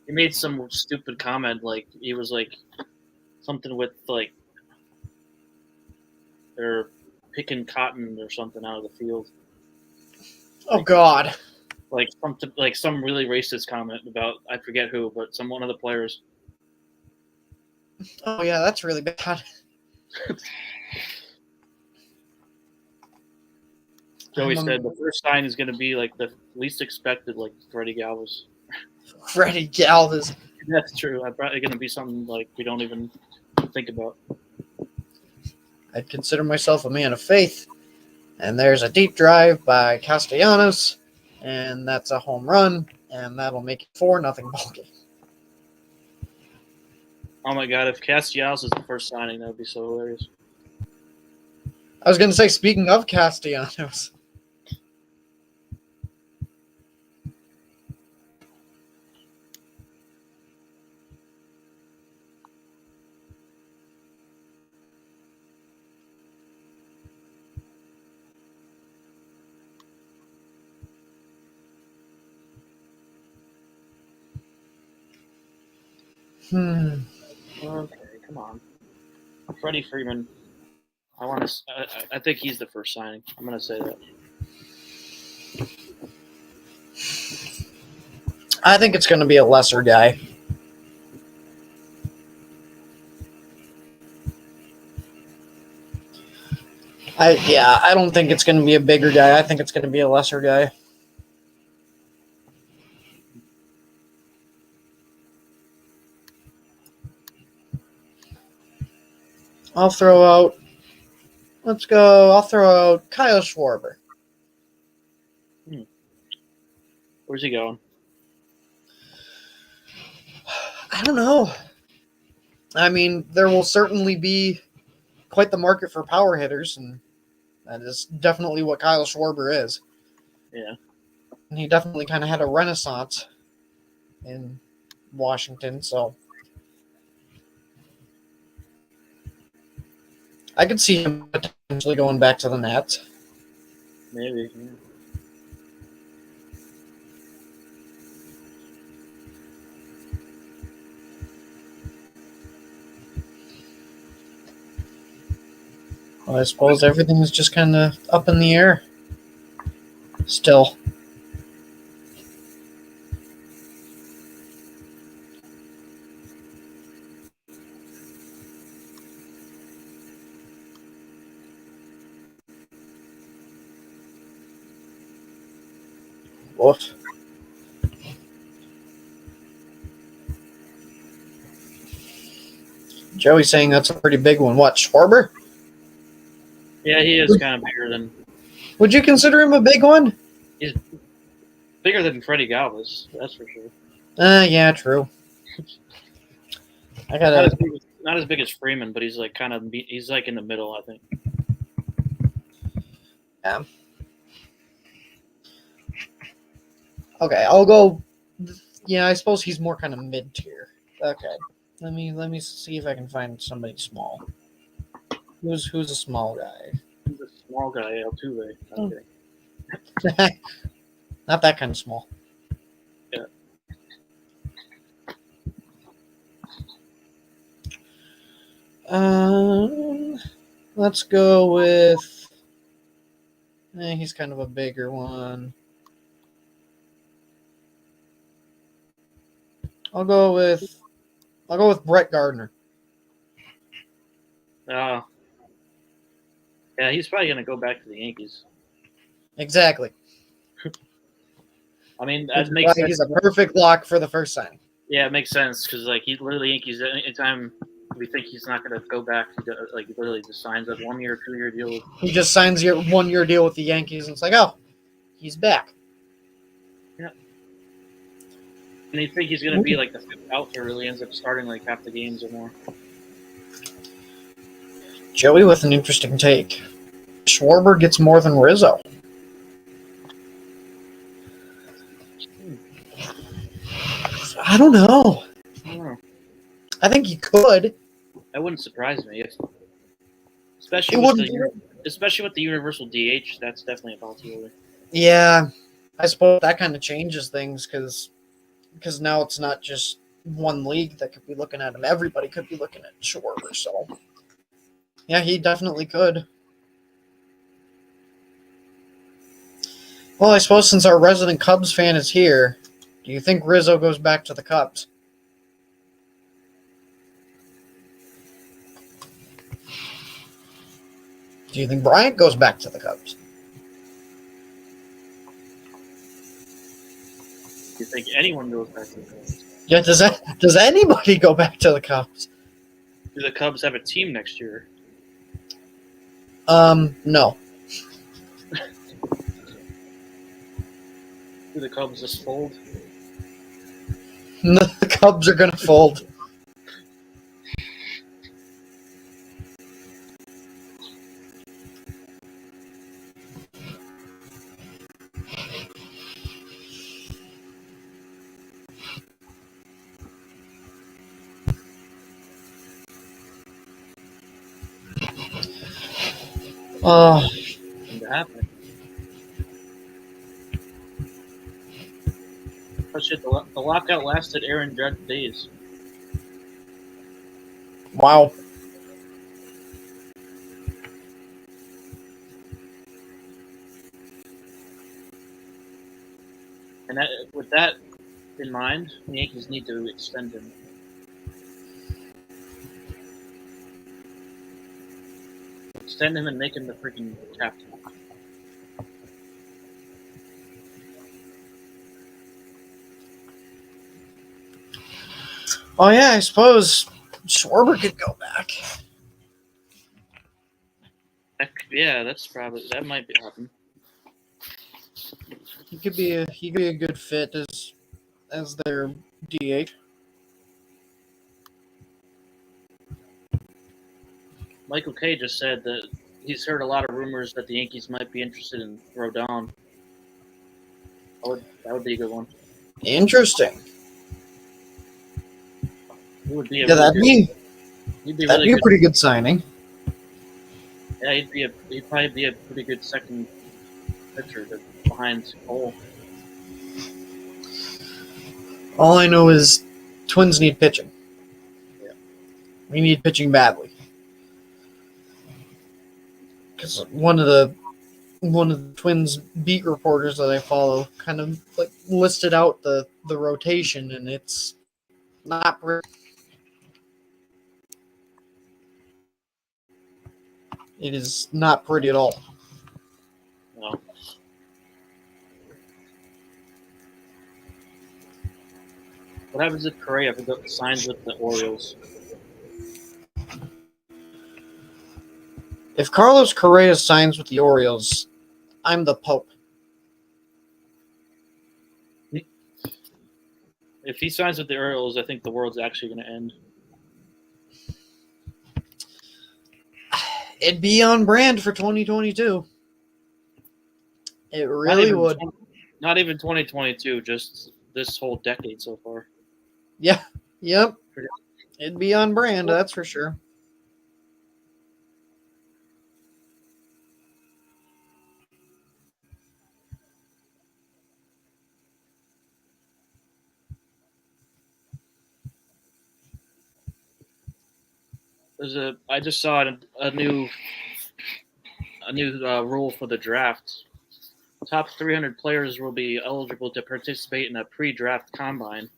[SPEAKER 2] he made some stupid comment, like he was like something with like they're picking cotton or something out of the field.
[SPEAKER 1] Oh God.
[SPEAKER 2] Like some really racist comment about, I forget who, but one of the players.
[SPEAKER 1] Oh yeah, that's really bad.
[SPEAKER 2] Joey said the first sign is going to be like the least expected, like Freddie Galvis.
[SPEAKER 1] Freddie Galvis.
[SPEAKER 2] That's true. I'm probably going to be something like we don't even think about.
[SPEAKER 1] I'd consider myself a man of faith. And there's a deep drive by Castellanos, and that's a home run, and that'll make it 4-0 ball game.
[SPEAKER 2] Oh my God! If Castellanos is the first signing, that would be so hilarious.
[SPEAKER 1] I was going to say, speaking of Castellanos,
[SPEAKER 2] Okay, come on, Freddie Freeman. I think he's the first signing. I'm going to say that.
[SPEAKER 1] I think it's going to be a lesser guy. I don't think it's going to be a bigger guy. I think it's going to be a lesser guy. I'll throw out Kyle Schwarber.
[SPEAKER 2] Where's he going?
[SPEAKER 1] I don't know. I mean, there will certainly be quite the market for power hitters, and that is definitely what Kyle Schwarber is.
[SPEAKER 2] Yeah.
[SPEAKER 1] And he definitely kind of had a renaissance in Washington, so I could see him potentially going back to the Nats.
[SPEAKER 2] Maybe. Yeah.
[SPEAKER 1] Well, I suppose everything is just kind of up in the air still. What? Joey's saying that's a pretty big one. What, Schwarber?
[SPEAKER 2] Yeah, he is kind of bigger than.
[SPEAKER 1] Would you consider him a big one?
[SPEAKER 2] He's bigger than Freddie Galvis, that's for sure.
[SPEAKER 1] Yeah, true. I
[SPEAKER 2] Not
[SPEAKER 1] gotta.
[SPEAKER 2] as big as Freeman, but he's like he's like in the middle, I think.
[SPEAKER 1] Yeah. Okay, I'll go. Yeah, I suppose he's more kind of mid tier. Okay, let me see if I can find somebody small. Who's a small guy?
[SPEAKER 2] He's a small guy, Altuve. Okay.
[SPEAKER 1] Not that kind of small.
[SPEAKER 2] Yeah.
[SPEAKER 1] Let's go with. He's kind of a bigger one. I'll go with Brett Gardner.
[SPEAKER 2] Yeah, he's probably gonna go back to the Yankees.
[SPEAKER 1] Exactly.
[SPEAKER 2] I mean,
[SPEAKER 1] Which
[SPEAKER 2] that makes
[SPEAKER 1] why
[SPEAKER 2] sense.
[SPEAKER 1] he's a perfect lock for the first signing.
[SPEAKER 2] Yeah, it makes sense because like he's literally Yankees. Anytime we think he's not gonna go back, he literally just signs a 1 year, 2 year deal.
[SPEAKER 1] He just signs your 1 year deal with the Yankees, and it's like, oh, he's back.
[SPEAKER 2] Yeah. And you think he's gonna be like the fifth outfielder, really ends up starting like half the games or more.
[SPEAKER 1] Joey with an interesting take. Schwarber gets more than Rizzo. I don't know. I think he could.
[SPEAKER 2] That wouldn't surprise me,
[SPEAKER 1] It
[SPEAKER 2] especially with the universal DH. That's definitely a possibility.
[SPEAKER 1] Yeah, I suppose that kind of changes things because now it's not just one league that could be looking at him. Everybody could be looking at Schwarber. So, yeah, he definitely could. Well, I suppose since our resident Cubs fan is here, do you think Rizzo goes back to the Cubs? Do you think Bryant goes back to the Cubs?
[SPEAKER 2] Do you think anyone goes back to the Cubs?
[SPEAKER 1] Yeah, does anybody go back to the Cubs?
[SPEAKER 2] Do the Cubs have a team next year?
[SPEAKER 1] No.
[SPEAKER 2] Do the Cubs just fold?
[SPEAKER 1] The Cubs are gonna fold.
[SPEAKER 2] Can that happen? Oh shit! The lockout lasted Aaron Judge days.
[SPEAKER 1] Wow.
[SPEAKER 2] And with that in mind, the Yankees need to extend him. Extend him and make him the freaking captain.
[SPEAKER 1] Oh yeah, I suppose Schwarber could go back.
[SPEAKER 2] That might be happen.
[SPEAKER 1] He could be a good fit as their DH.
[SPEAKER 2] Michael Kay just said that he's heard a lot of rumors that the Yankees might be interested in Rodon. That would be a good one.
[SPEAKER 1] Interesting.
[SPEAKER 2] He would be
[SPEAKER 1] Yeah, that'd be a pretty good signing.
[SPEAKER 2] Yeah, he'd probably be a pretty good second pitcher behind Cole.
[SPEAKER 1] All I know is Twins need pitching.
[SPEAKER 2] Yeah.
[SPEAKER 1] We need pitching badly. Because one of the Twins beat reporters that I follow kind of like listed out the rotation, and it's not pretty. It is not pretty at all.
[SPEAKER 2] No. What happens if Correa signs with the Orioles?
[SPEAKER 1] If Carlos Correa signs with the Orioles, I'm the Pope.
[SPEAKER 2] If he signs with the Orioles, I think the world's actually going to end.
[SPEAKER 1] It'd be on brand for 2022. It really would.
[SPEAKER 2] Not even 2022, just this whole decade so far.
[SPEAKER 1] Yeah. Yep. It'd be on brand, that's for sure.
[SPEAKER 2] I just saw a new rule for the draft. Top 300 players will be eligible to participate in a pre-draft combine,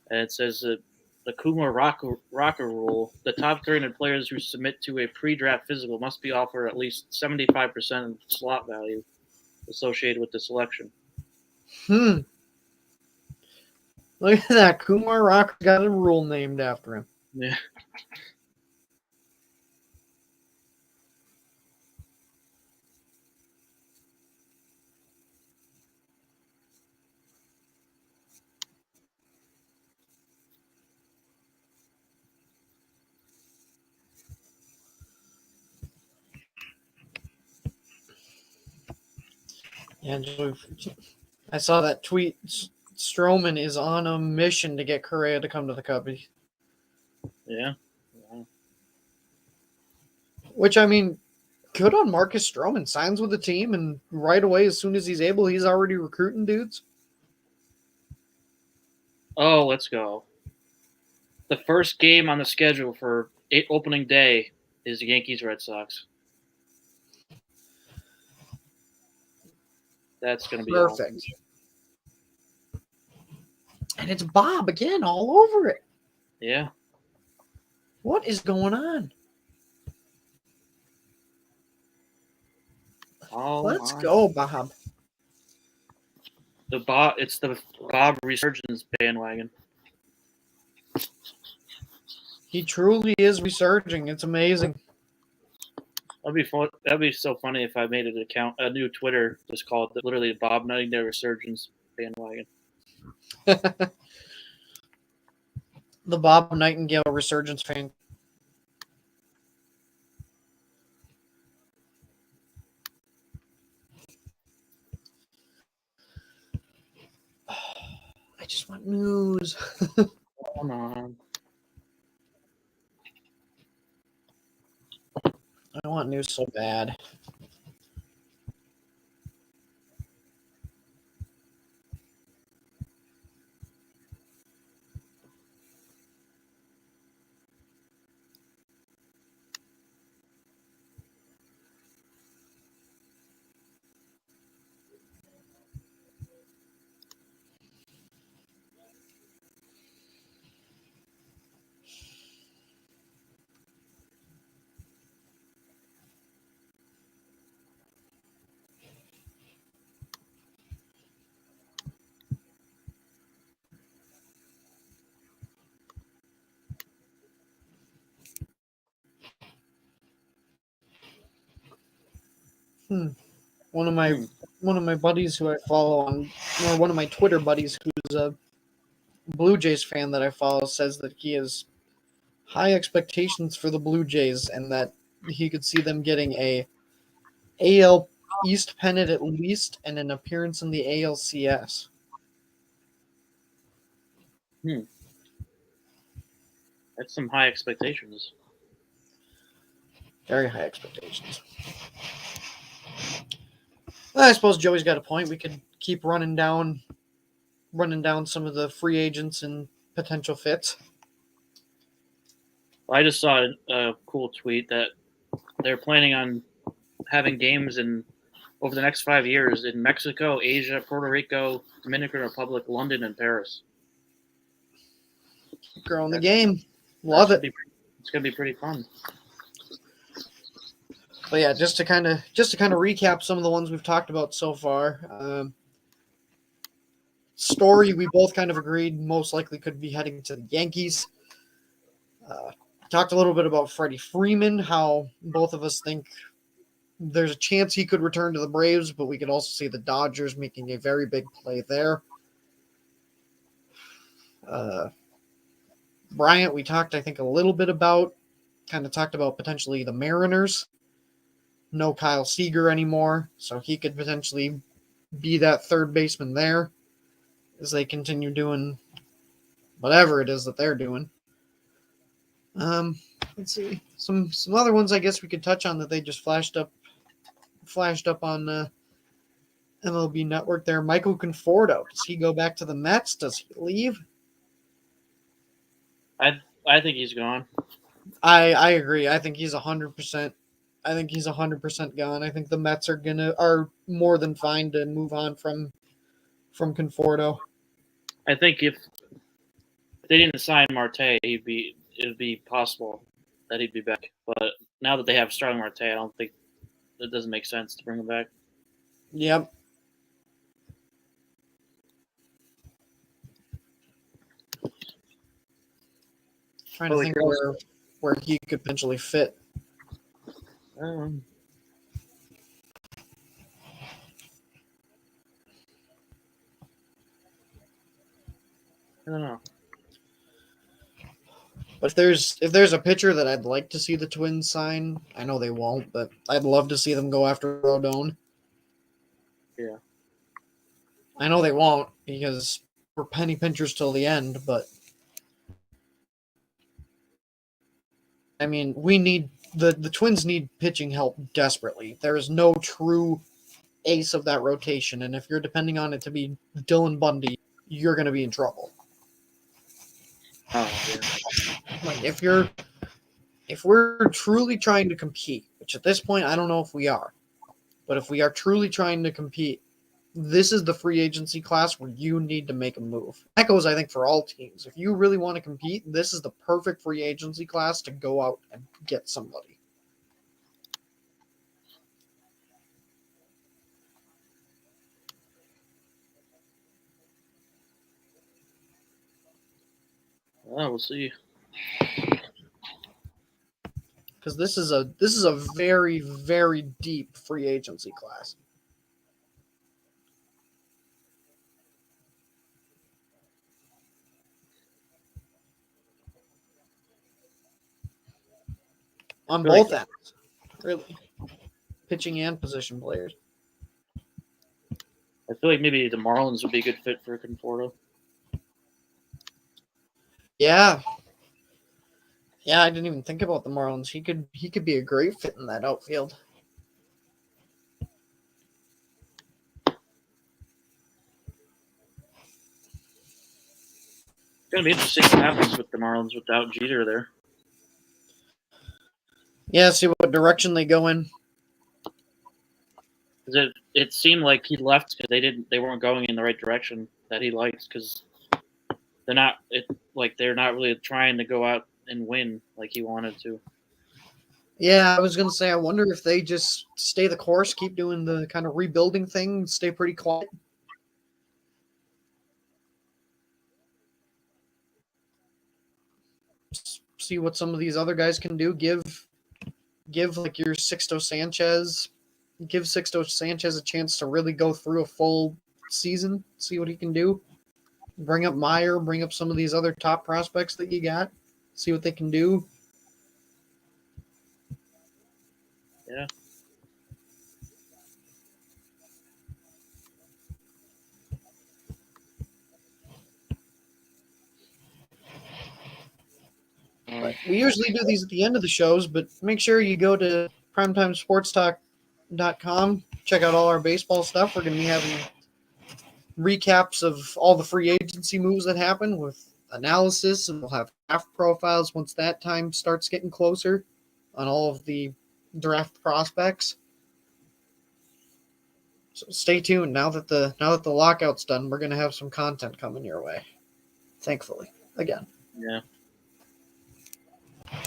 [SPEAKER 2] and it says that the Kumar Rocker rule: the top 300 players who submit to a pre-draft physical must be offered at least 75% of slot value associated with the selection.
[SPEAKER 1] Look at that. Kumar Rocker got a rule named after him.
[SPEAKER 2] Yeah.
[SPEAKER 1] Yeah, I saw that tweet. Stroman is on a mission to get Correa to come to the Cubbies.
[SPEAKER 2] Yeah.
[SPEAKER 1] Which, I mean, good on Marcus Stroman. Signs with the team, and right away, as soon as he's able, he's already recruiting dudes.
[SPEAKER 2] Oh, let's go. The first game on the schedule for opening day is Yankees-Red Sox. That's going to be
[SPEAKER 1] perfect. Awesome. And it's Bob again, all over it.
[SPEAKER 2] Yeah.
[SPEAKER 1] What is going on? Let's go, Bob.
[SPEAKER 2] It's the Bob resurgence bandwagon.
[SPEAKER 1] He truly is resurging. It's amazing.
[SPEAKER 2] That'd be fun. That'd be so funny if I made an account, a new Twitter, just called literally Bob Nightingale resurgence bandwagon.
[SPEAKER 1] The Bob Nightingale resurgence fan. I just want news.
[SPEAKER 2] Come on.
[SPEAKER 1] I want news so bad. One of my buddies who I follow on, or one of my Twitter buddies who's a Blue Jays fan that I follow, says that he has high expectations for the Blue Jays and that he could see them getting a AL East pennant at least and an appearance in the ALCS.
[SPEAKER 2] That's some high expectations.
[SPEAKER 1] Very high expectations. I suppose Joey's got a point. We could keep running down some of the free agents and potential fits.
[SPEAKER 2] I just saw a cool tweet that they're planning on having games over the next 5 years in Mexico, Asia, Puerto Rico, Dominican Republic, London, and Paris.
[SPEAKER 1] Growing the game. Love it.
[SPEAKER 2] It's going to be pretty fun.
[SPEAKER 1] But yeah, just to kind of recap some of the ones we've talked about so far. Story, we both kind of agreed most likely could be heading to the Yankees. Talked a little bit about Freddie Freeman, how both of us think there's a chance he could return to the Braves, but we could also see the Dodgers making a very big play there. Bryant, we talked, I think, a little bit about, kind of talked about potentially the Mariners. No Kyle Seager anymore, so he could potentially be that third baseman there as they continue doing whatever it is that they're doing. Let's see. Some other ones I guess we could touch on that they just flashed up on MLB Network there. Michael Conforto. Does he go back to the Mets? Does he leave?
[SPEAKER 2] I think he's gone.
[SPEAKER 1] I agree. I think he's 100%. I think he's 100% gone. I think the Mets are more than fine to move on from Conforto.
[SPEAKER 2] I think if they didn't sign Marte, it'd be possible that he'd be back. But now that they have Starling Marte, I don't think it doesn't make sense to bring him back.
[SPEAKER 1] Yep. Trying to think where he could potentially fit.
[SPEAKER 2] I don't know.
[SPEAKER 1] But if there's a pitcher that I'd like to see the Twins sign, I know they won't, but I'd love to see them go after Rodon.
[SPEAKER 2] Yeah.
[SPEAKER 1] I know they won't because we're penny pinchers till the end, but I mean, we need the Twins need pitching help desperately. There is no true ace of that rotation, and if you're depending on it to be Dylan Bundy, you're going to be in trouble.
[SPEAKER 2] Oh, yeah.
[SPEAKER 1] Like if we're truly trying to compete, which at this point I don't know if we are, but if we are truly trying to compete, this is the free agency class where you need to make a move. That goes, I think, for all teams. If you really want to compete, this is the perfect free agency class to go out and get somebody.
[SPEAKER 2] Well, we'll see.
[SPEAKER 1] Because this is a very, very deep free agency class. On both ends, really. Pitching and position players.
[SPEAKER 2] I feel like maybe the Marlins would be a good fit for Conforto.
[SPEAKER 1] Yeah. Yeah, I didn't even think about the Marlins. He could be a great fit in that outfield.
[SPEAKER 2] It's going to be interesting what happens with the Marlins without Jeter there.
[SPEAKER 1] Yeah, see what direction they go in.
[SPEAKER 2] Because it seemed like he left because they weren't going in the right direction that he likes, because they're not really trying to go out and win like he wanted to.
[SPEAKER 1] Yeah, I was going to say, I wonder if they just stay the course, keep doing the kind of rebuilding thing, stay pretty quiet. See what some of these other guys can do. Give like your Sixto Sanchez a chance to really go through a full season, see what he can do. Bring up Meyer, bring up some of these other top prospects that you got, see what they can do.
[SPEAKER 2] Yeah.
[SPEAKER 1] But we usually do these at the end of the shows, but make sure you go to primetimesportstalk.com, check out all our baseball stuff. We're going to be having recaps of all the free agency moves that happen with analysis, and we'll have draft profiles once that time starts getting closer on all of the draft prospects. So stay tuned. Now that the lockout's done, we're going to have some content coming your way. Thankfully, again.
[SPEAKER 2] Yeah.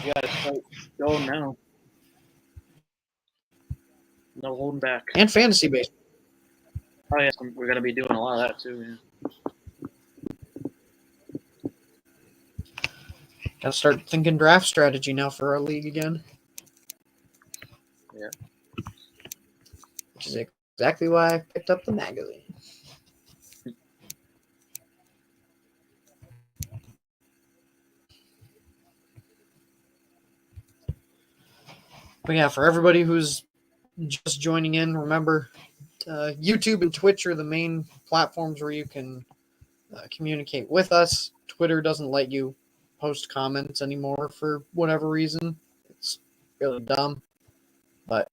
[SPEAKER 2] You gotta start going now. No holding back.
[SPEAKER 1] And fantasy baseball.
[SPEAKER 2] Oh yeah, we're gonna be doing a lot of that too. Yeah.
[SPEAKER 1] Gotta start thinking draft strategy now for our league again.
[SPEAKER 2] Yeah.
[SPEAKER 1] Which is exactly why I picked up the magazine. But yeah, for everybody who's just joining in, remember YouTube and Twitch are the main platforms where you can communicate with us. Twitter doesn't let you post comments anymore for whatever reason. It's really dumb. But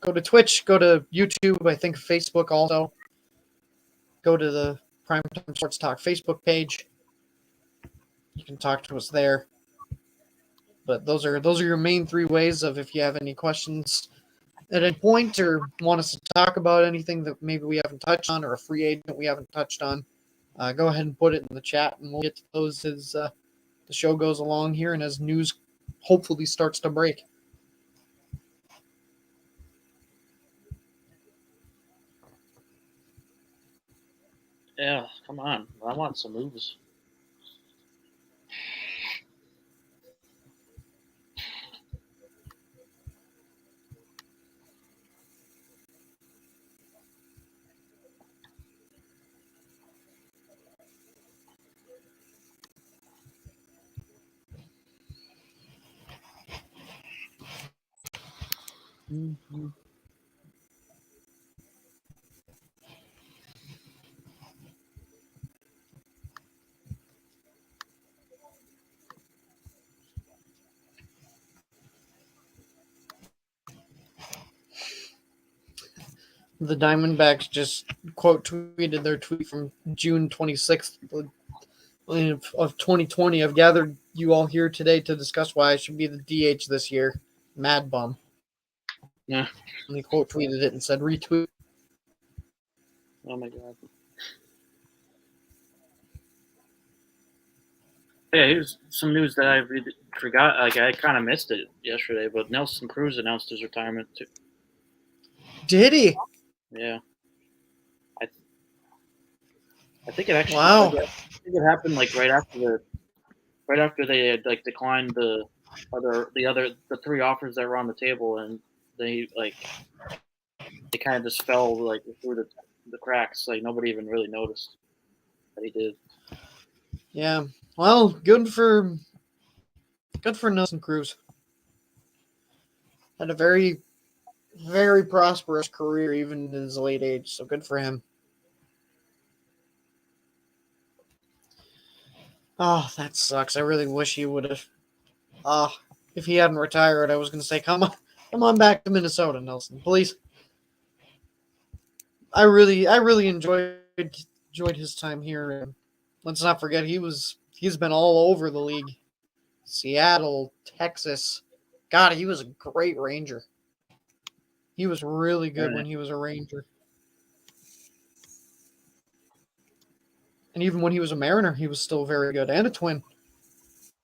[SPEAKER 1] go to Twitch, go to YouTube, I think Facebook also. Go to the Primetime Sports Talk Facebook page. You can talk to us there. But those are your main three ways of if you have any questions at any point or want us to talk about anything that maybe we haven't touched on or a free agent we haven't touched on, go ahead and put it in the chat and we'll get to those as the show goes along here and as news hopefully starts to break.
[SPEAKER 2] Yeah, come on. I want some moves. Mm-hmm.
[SPEAKER 1] The Diamondbacks just quote tweeted their tweet from June 26th of 2020. I've gathered you all here today to discuss why I should be the DH this year. Mad bum.
[SPEAKER 2] Yeah.
[SPEAKER 1] And they quote tweeted it and said retweet.
[SPEAKER 2] Oh my god. Yeah, here's some news that I really forgot. Like I kind of missed it yesterday, but Nelson Cruz announced his retirement too.
[SPEAKER 1] Did he?
[SPEAKER 2] Yeah. I think it actually.
[SPEAKER 1] Wow.
[SPEAKER 2] I think it happened like right after they had like declined the three offers that were on the table, and they kind of just fell like through the cracks. Like nobody even really noticed that he did.
[SPEAKER 1] Yeah. Well, good for Nelson Cruz. Had a very, very prosperous career even in his late age, so good for him. Oh, that sucks. I really wish he would have. If he hadn't retired, I was going to say, come on back to Minnesota, Nelson, please. I really enjoyed his time here. And let's not forget he's been all over the league. Seattle, Texas. God, he was a great Ranger. He was really good when he was a Ranger. And even when he was a Mariner, he was still very good. And a Twin.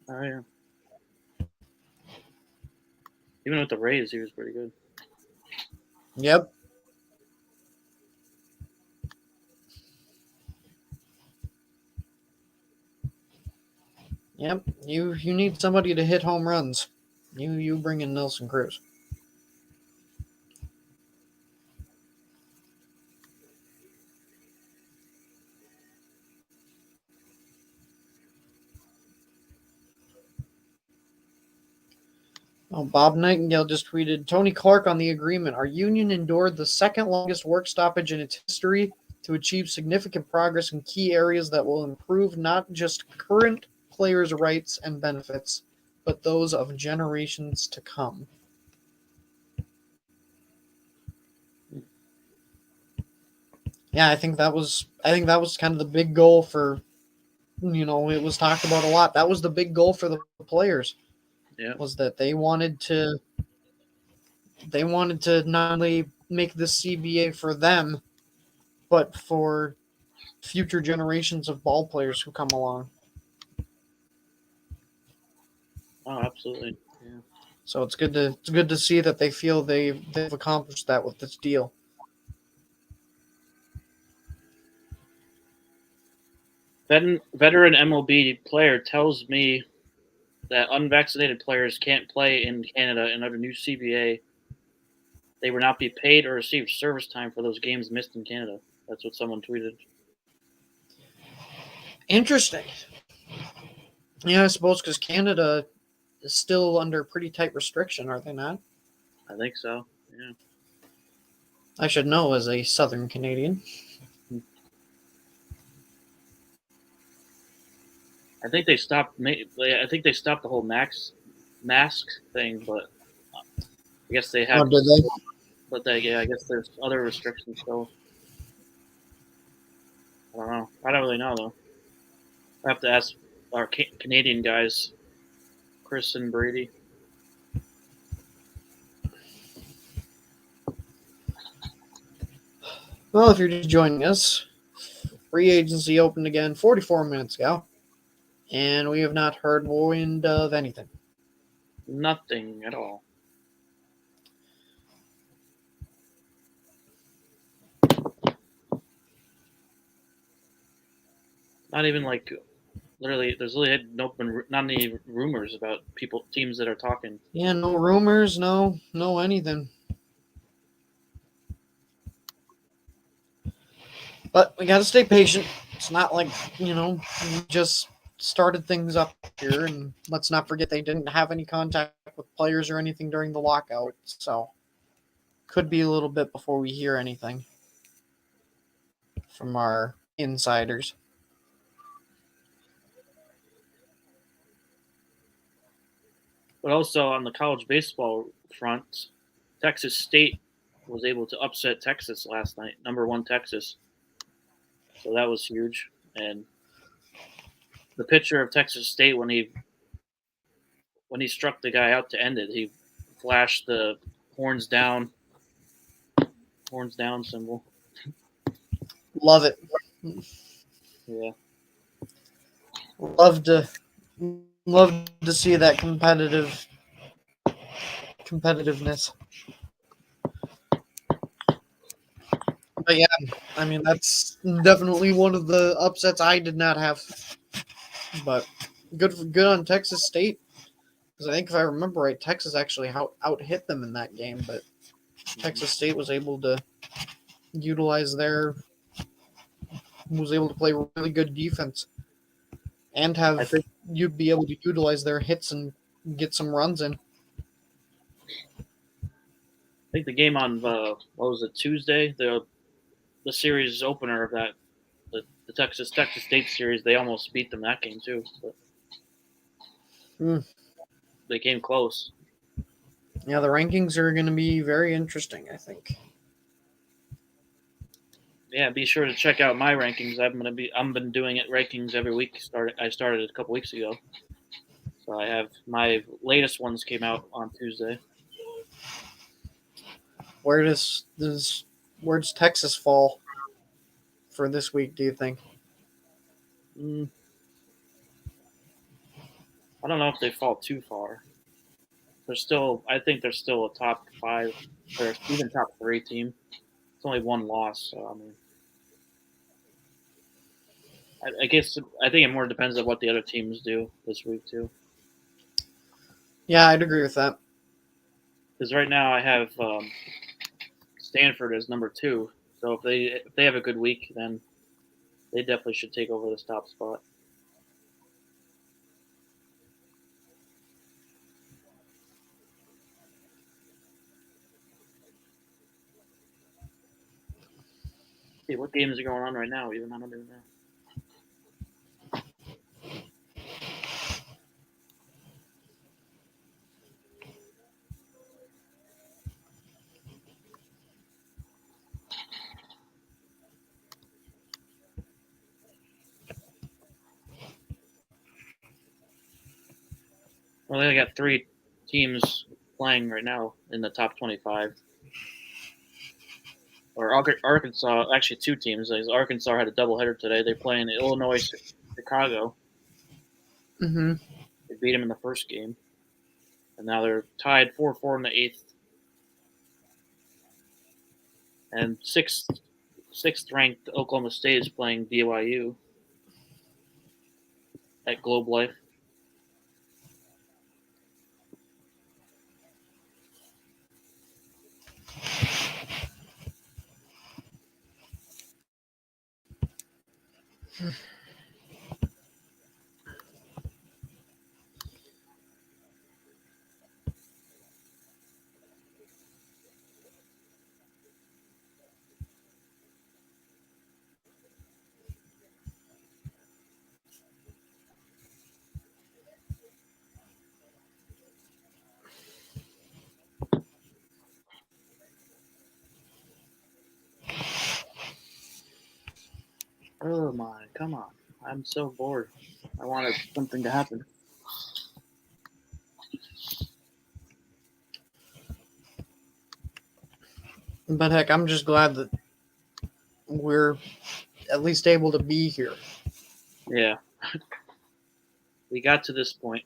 [SPEAKER 2] Oh yeah. Even with the Rays, he was pretty good.
[SPEAKER 1] Yep. Yep. You need somebody to hit home runs. You bring in Nelson Cruz. Oh, Bob Nightingale just tweeted, Tony Clark on the agreement. Our union endured the second longest work stoppage in its history to achieve significant progress in key areas that will improve not just current players' rights and benefits, but those of generations to come. Yeah, I think that was kind of the big goal for, it was talked about a lot. That was the big goal for the players.
[SPEAKER 2] Yeah.
[SPEAKER 1] Was that they wanted to not only make this CBA for them, but for future generations of ball players who come along.
[SPEAKER 2] Oh, absolutely. Yeah.
[SPEAKER 1] So it's good to see that they feel they've accomplished that with this deal.
[SPEAKER 2] Veteran MLB player tells me that unvaccinated players can't play in Canada, and under new CBA, they will not be paid or receive service time for those games missed in Canada. That's what someone tweeted.
[SPEAKER 1] Interesting. Yeah, I suppose because Canada is still under pretty tight restriction, are they not?
[SPEAKER 2] I think so. Yeah.
[SPEAKER 1] I should know as a Southern Canadian.
[SPEAKER 2] I think they stopped. I think they stopped the whole mask thing, but I guess they have.
[SPEAKER 1] Oh, did they?
[SPEAKER 2] But I guess there's other restrictions still. I don't know. I don't really know though. I have to ask our Canadian guys, Chris and Brady.
[SPEAKER 1] Well, if you're just joining us, free agency opened again 44 minutes ago, and we have not heard wind of anything.
[SPEAKER 2] Nothing at all. Not even like literally. There's literally not any rumors about teams that are talking.
[SPEAKER 1] Yeah, no rumors, no anything. But we got to stay patient. It's not like, we just started things up here, and let's not forget they didn't have any contact with players or anything during the lockout, so could be a little bit before we hear anything from our insiders.
[SPEAKER 2] But also on the college baseball front, Texas State was able to upset Texas last night, #1 Texas. So that was huge. And the pitcher of Texas State, when he struck the guy out to end it, he flashed the horns down symbol.
[SPEAKER 1] Love it.
[SPEAKER 2] Yeah.
[SPEAKER 1] Love to see that competitiveness. But yeah, I mean, that's definitely one of the upsets I did not have. But good on Texas State, because I think if I remember right, Texas actually out hit them in that game, but Texas State was able to play really good defense and you'd be able to utilize their hits and get some runs in.
[SPEAKER 2] I think the game on Tuesday, the series opener of that, the Texas State series, they almost beat them that game too. But they came close.
[SPEAKER 1] Yeah, the rankings are going to be very interesting, I think.
[SPEAKER 2] Yeah, be sure to check out my rankings. I've been doing rankings every week. I started a couple weeks ago. So I have my latest ones came out on Tuesday.
[SPEAKER 1] Where does Texas fall for this week, do you think?
[SPEAKER 2] I don't know if they fall too far. I think they're still a top 5 or even top 3 team. It's only one loss, so I mean, I guess I think it more depends on what the other teams do this week too.
[SPEAKER 1] Yeah, I'd agree with that.
[SPEAKER 2] Because right now I have Stanford as #2, so if they have a good week, then they definitely should take over this top spot. Hey, what games are going on right now? Even I don't even know. Well, they got 3 teams playing right now in the top 25. Or Arkansas, actually 2 teams. Arkansas had a doubleheader today. They're playing Illinois, Chicago.
[SPEAKER 1] Mm-hmm.
[SPEAKER 2] They beat them in the first game. And now they're tied 4-4 in the 8th. And 6th ranked Oklahoma State is playing BYU at Globe Life. Oh my, come on. I'm so bored. I wanted something to happen.
[SPEAKER 1] But heck, I'm just glad that we're at least able to be here.
[SPEAKER 2] Yeah. We got to this point.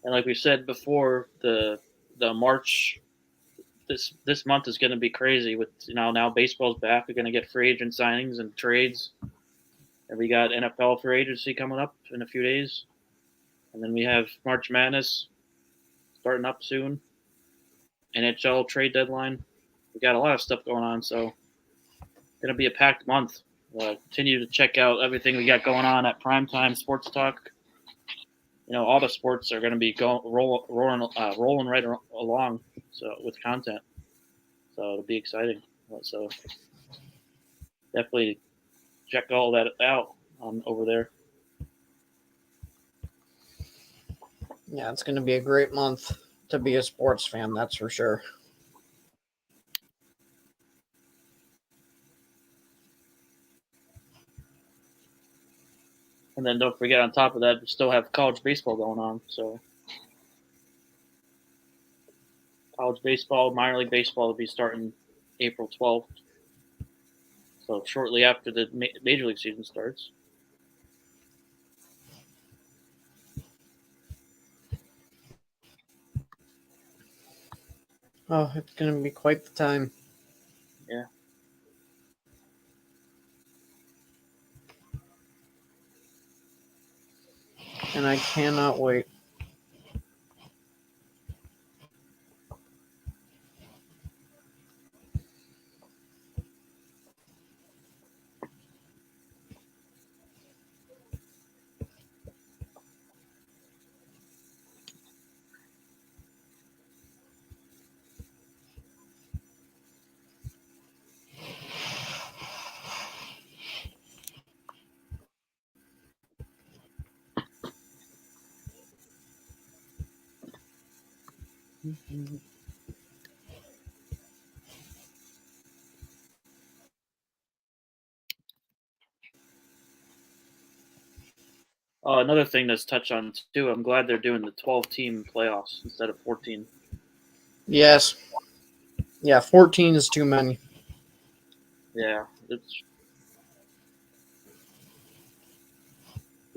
[SPEAKER 2] And like we said before, the March this month is going to be crazy with now baseball's back. We're going to get free agent signings and trades, and we got NFL free agency coming up in a few days, and then we have March Madness starting up soon. NHL trade deadline. We got a lot of stuff going on, so it's going to be a packed month. Continue to check out everything we got going on at Primetime Sports Talk. All the sports are going to be rolling right along, so with content. So it'll be exciting. So definitely check all that out over there.
[SPEAKER 1] Yeah, it's going to be a great month to be a sports fan, that's for sure.
[SPEAKER 2] And then don't forget, on top of that, we still have college baseball going on. So college baseball, minor league baseball will be starting April 12th. So shortly after the major league season starts.
[SPEAKER 1] Oh, it's going to be quite the time.
[SPEAKER 2] Yeah.
[SPEAKER 1] And I cannot wait.
[SPEAKER 2] Mm-hmm. Another thing that's touched on too, I'm glad they're doing the 12-team playoffs instead of 14.
[SPEAKER 1] Yes. Yeah, 14 is too many.
[SPEAKER 2] Yeah, if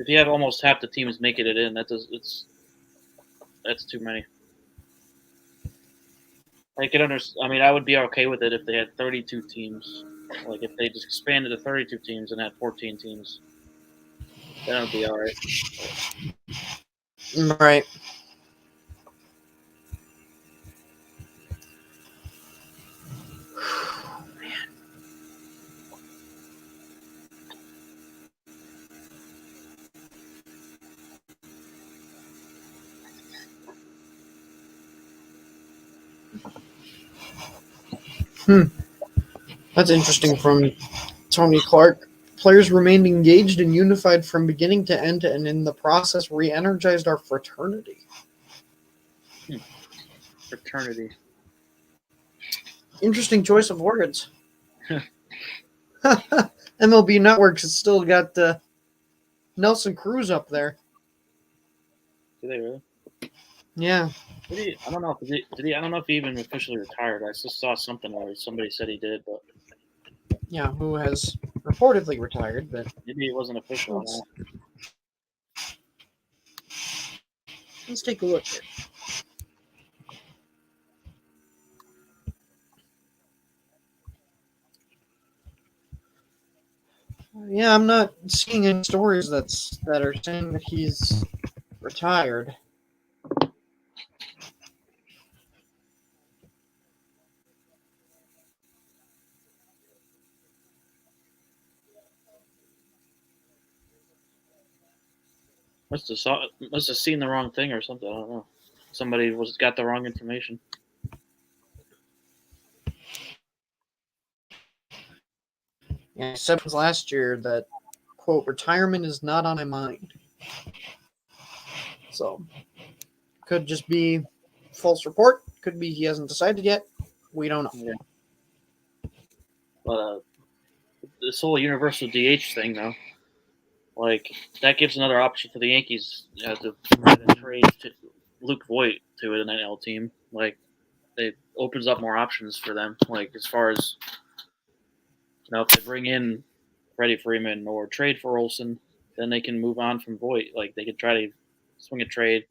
[SPEAKER 2] you have almost half the teams making it in, that's too many. I could understand. I mean, I would be okay with it if they had 32 teams. Like if they just expanded to 32 teams and had 14 teams, then it would be all right.
[SPEAKER 1] Right. That's interesting from Tony Clark. Players remained engaged and unified from beginning to end, and in the process re-energized our fraternity.
[SPEAKER 2] Fraternity.
[SPEAKER 1] Interesting choice of words. MLB Networks has still got Nelson Cruz up there.
[SPEAKER 2] Do they really?
[SPEAKER 1] Yeah.
[SPEAKER 2] I don't know. I don't know if he even officially retired. I just saw something where somebody said he did, but
[SPEAKER 1] Yeah, who has reportedly retired, but
[SPEAKER 2] maybe it wasn't official.
[SPEAKER 1] let's take a look here. Yeah, I'm not seeing any stories that are saying that he's retired.
[SPEAKER 2] Must have seen the wrong thing or something. I don't know. Somebody got the wrong information.
[SPEAKER 1] Yeah, he said last year that, quote, retirement is not on my mind. So, could just be false report. Could be he hasn't decided yet. We don't know.
[SPEAKER 2] Yeah. But this whole universal DH thing, though, like that gives another option for the Yankees to trade Luke Voigt to an NL team. Like, it opens up more options for them. Like, as far as if they bring in Freddie Freeman or trade for Olsen, then they can move on from Voigt. Like, they could try to swing a trade.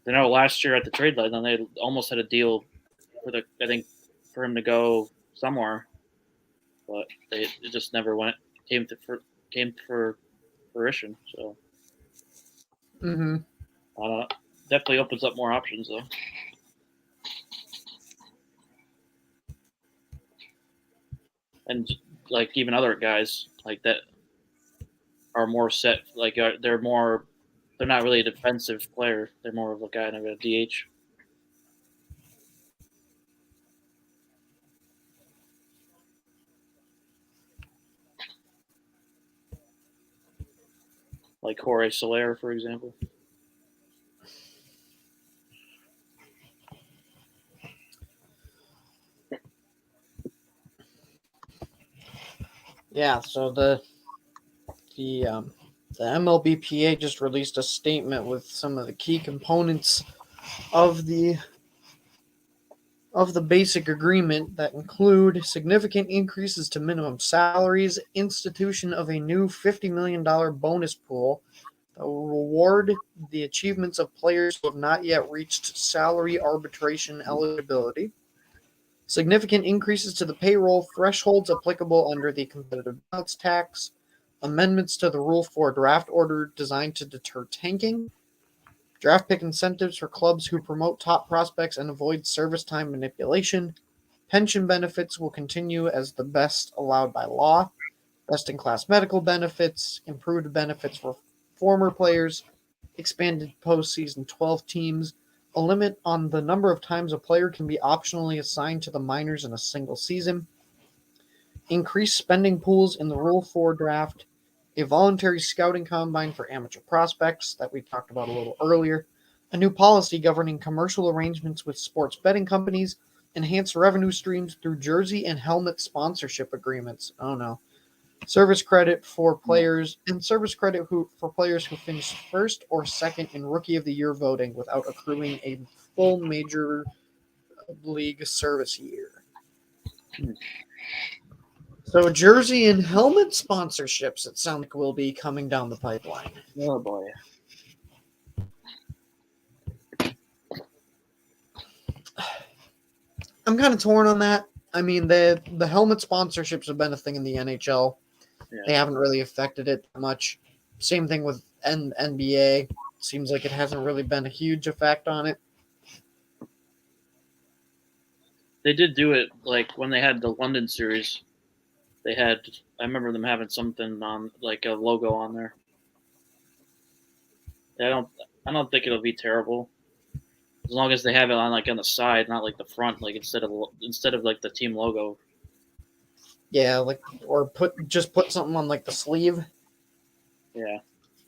[SPEAKER 2] I know last year at the trade deadline they almost had a deal for him to go somewhere, but it just never came for fruition. So definitely opens up more options though. And like even other guys like that are more set. Like they're not really a defensive player. They're more of a guy in a DH. Like Jorge Solaire, for example.
[SPEAKER 1] Yeah, so the MLBPA just released a statement with some of the key components of the basic agreement that include significant increases to minimum salaries, institution of a new $50 million bonus pool that will reward the achievements of players who have not yet reached salary arbitration eligibility, significant increases to the payroll thresholds applicable under the competitive balance tax, amendments to the Rule 4 draft order designed to deter tanking, draft pick incentives for clubs who promote top prospects and avoid service time manipulation. Pension benefits will continue as the best allowed by law. Best-in-class medical benefits, improved benefits for former players, expanded postseason 12 teams, a limit on the number of times a player can be optionally assigned to the minors in a single season, increased spending pools in the Rule 4 draft, a voluntary scouting combine for amateur prospects that we talked about a little earlier, a new policy governing commercial arrangements with sports betting companies, enhanced revenue streams through jersey and helmet sponsorship agreements. Oh no. Service credit for players for players who finished first or second in Rookie of the Year voting without accruing a full major league service year. So jersey and helmet sponsorships, it sounds like, will be coming down the pipeline.
[SPEAKER 2] Oh boy.
[SPEAKER 1] I'm kind of torn on that. I mean, the helmet sponsorships have been a thing in the NHL. Yeah. They haven't really affected it much. Same thing with NBA. Seems like it hasn't really been a huge effect on it.
[SPEAKER 2] They did do it like when they had the London series. I remember them having something on, like a logo on there. I don't think it'll be terrible, as long as they have it on like on the side, not like the front, like instead of like the team logo.
[SPEAKER 1] Yeah, or put something on like the sleeve.
[SPEAKER 2] Yeah,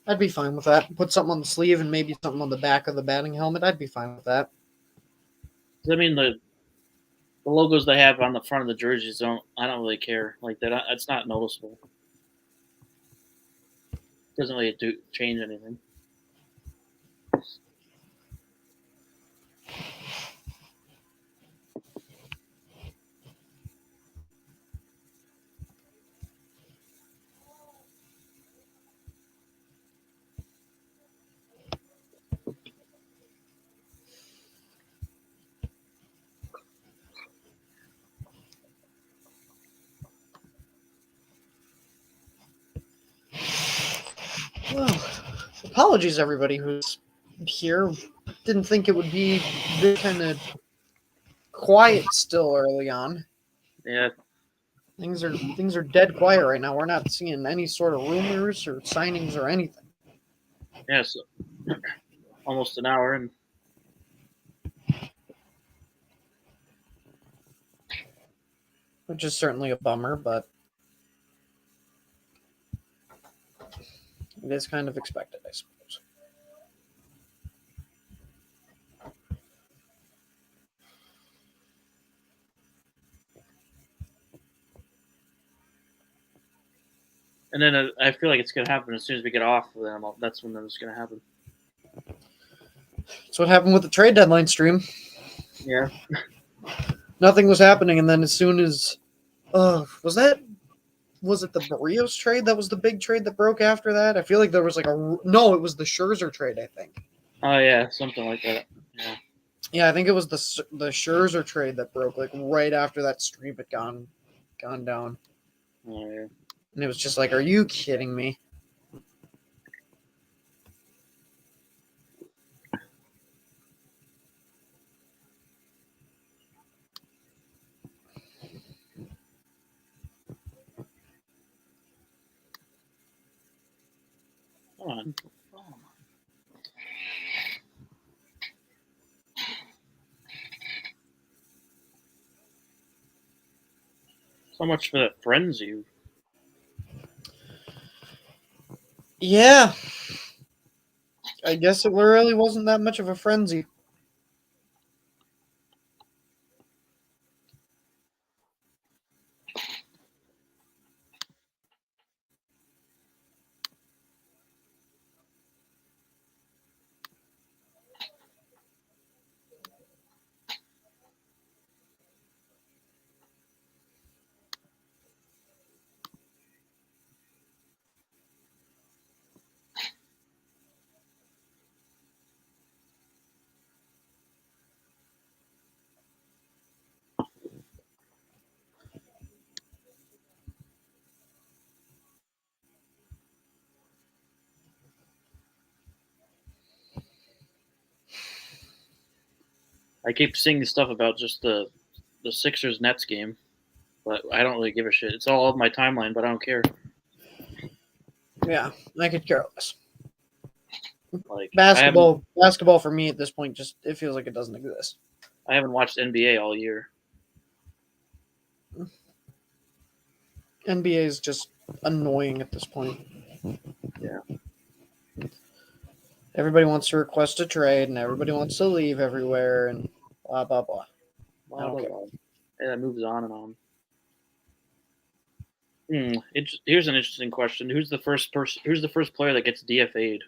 [SPEAKER 1] I'd be fine with that. Put something on the sleeve and maybe something on the back of the batting helmet. I'd be fine with that.
[SPEAKER 2] I mean the logos they have on the front of the jerseys I don't really care like that. It's not noticeable. It doesn't really change anything.
[SPEAKER 1] Well, apologies everybody who's here. Didn't think it would be this kind of quiet still early on.
[SPEAKER 2] Yeah,
[SPEAKER 1] Things are dead quiet right now. We're not seeing any sort of rumors or signings or anything.
[SPEAKER 2] yeah. So almost an hour in.
[SPEAKER 1] Which is certainly a bummer, but it is kind of expected, I suppose.
[SPEAKER 2] And then I feel like it's going to happen as soon as we get off of them. That's when it's going to happen.
[SPEAKER 1] That's what happened with the trade deadline stream.
[SPEAKER 2] Yeah.
[SPEAKER 1] Nothing was happening, and then as soon as was it the Barrios trade that was the big trade that broke after that? I feel like there was like no, it was the Scherzer trade, I think.
[SPEAKER 2] Oh yeah, something like that. Yeah.
[SPEAKER 1] Yeah, I think it was the Scherzer trade that broke like right after that stream had gone down.
[SPEAKER 2] Oh yeah.
[SPEAKER 1] And it was just like, are you kidding me?
[SPEAKER 2] Come on. So much for that frenzy.
[SPEAKER 1] Yeah. I guess it really wasn't that much of a frenzy.
[SPEAKER 2] I keep seeing stuff about just the Sixers Nets game, but I don't really give a shit. It's all on my timeline, but I don't care.
[SPEAKER 1] Yeah, I could care less.
[SPEAKER 2] Like
[SPEAKER 1] Basketball for me at this point just it feels like it doesn't exist.
[SPEAKER 2] I haven't watched NBA all year.
[SPEAKER 1] NBA is just annoying at this point.
[SPEAKER 2] Yeah.
[SPEAKER 1] Everybody wants to request a trade, and everybody wants to leave everywhere, and blah blah blah. I don't care.
[SPEAKER 2] Yeah, it moves on and on. Here's an interesting question: Who's the first player that gets DFA'd?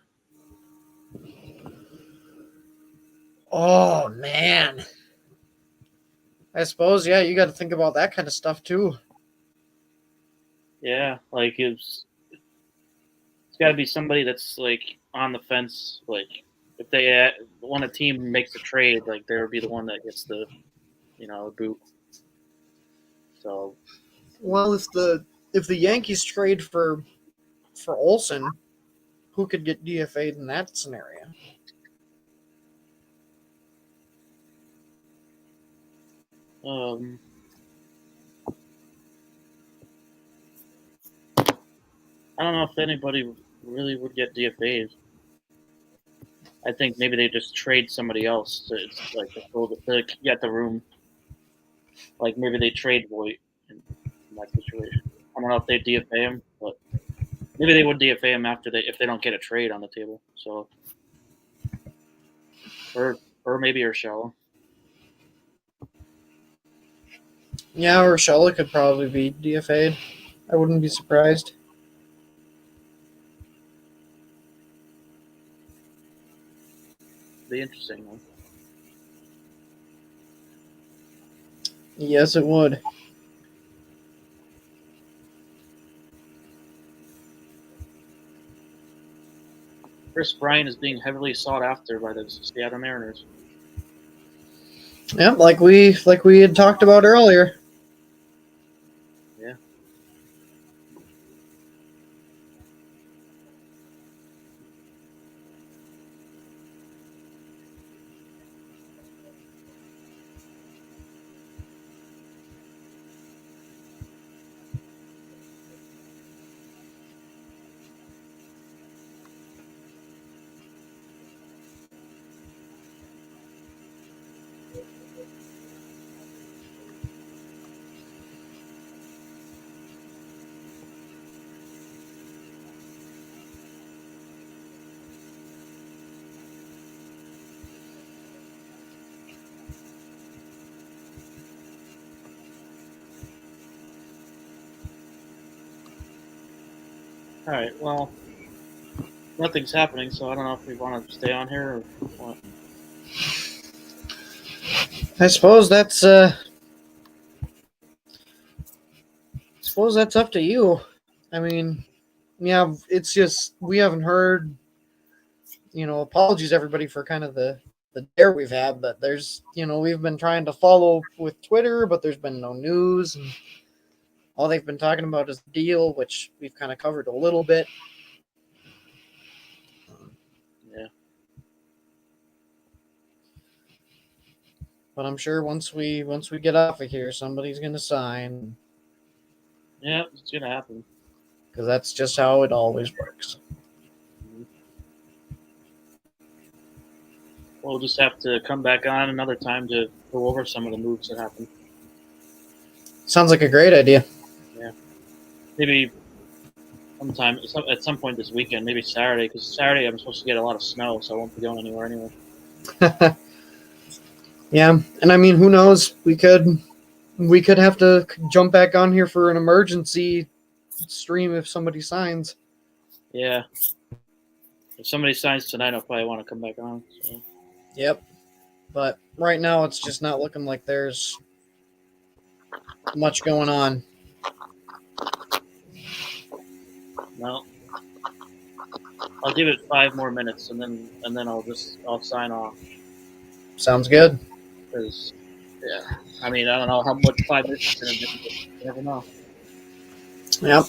[SPEAKER 1] Oh man, I suppose you got to think about that kind of stuff too.
[SPEAKER 2] Yeah, like it's got to be somebody that's like on the fence. Like if they when a team makes a trade, like there would be the one that gets the boot. So,
[SPEAKER 1] well, if the Yankees trade for Olsen, who could get DFA'd in that scenario?
[SPEAKER 2] I don't know if anybody really would get DFA'd. I think maybe they just trade somebody else to get the room. Like maybe they trade Voigt in that situation. I don't know if they DFA him, but maybe they would DFA him if they don't get a trade on the table. So, or maybe Urshela.
[SPEAKER 1] Yeah, Urshela could probably be DFA'd. I wouldn't be surprised.
[SPEAKER 2] Be interesting, though.
[SPEAKER 1] Yes, it would.
[SPEAKER 2] Chris Bryant is being heavily sought after by the Seattle Mariners.
[SPEAKER 1] Yeah, like we had talked about earlier.
[SPEAKER 2] Yeah. All right. Well, nothing's happening, so I don't know if we want to stay on here or what.
[SPEAKER 1] I suppose that's up to you. I mean, yeah, it's just we haven't heard. Apologies everybody for kind of the dare we've had, but there's we've been trying to follow with Twitter, but there's been no news, and all they've been talking about is the deal, which we've kind of covered a little bit.
[SPEAKER 2] Yeah.
[SPEAKER 1] But I'm sure once we get off of here, somebody's gonna sign.
[SPEAKER 2] Yeah, it's gonna happen.
[SPEAKER 1] Because that's just how it always works.
[SPEAKER 2] We'll just have to come back on another time to go over some of the moves that happened.
[SPEAKER 1] Sounds like a great idea.
[SPEAKER 2] Yeah. Maybe sometime at some point this weekend, maybe Saturday, because Saturday I'm supposed to get a lot of snow, so I won't be going anywhere anyway.
[SPEAKER 1] Yeah, and I mean, who knows? We could have to jump back on here for an emergency stream if somebody signs.
[SPEAKER 2] Yeah. If somebody signs tonight, I'll probably want to come back on. So.
[SPEAKER 1] Yep. But right now, it's just not looking like there's much going on.
[SPEAKER 2] No. I'll give it 5 more minutes, and then I'll sign off.
[SPEAKER 1] Sounds good.
[SPEAKER 2] Because, yeah, I mean, I don't know how much 5 minutes is going to do. You never know.
[SPEAKER 1] Yep.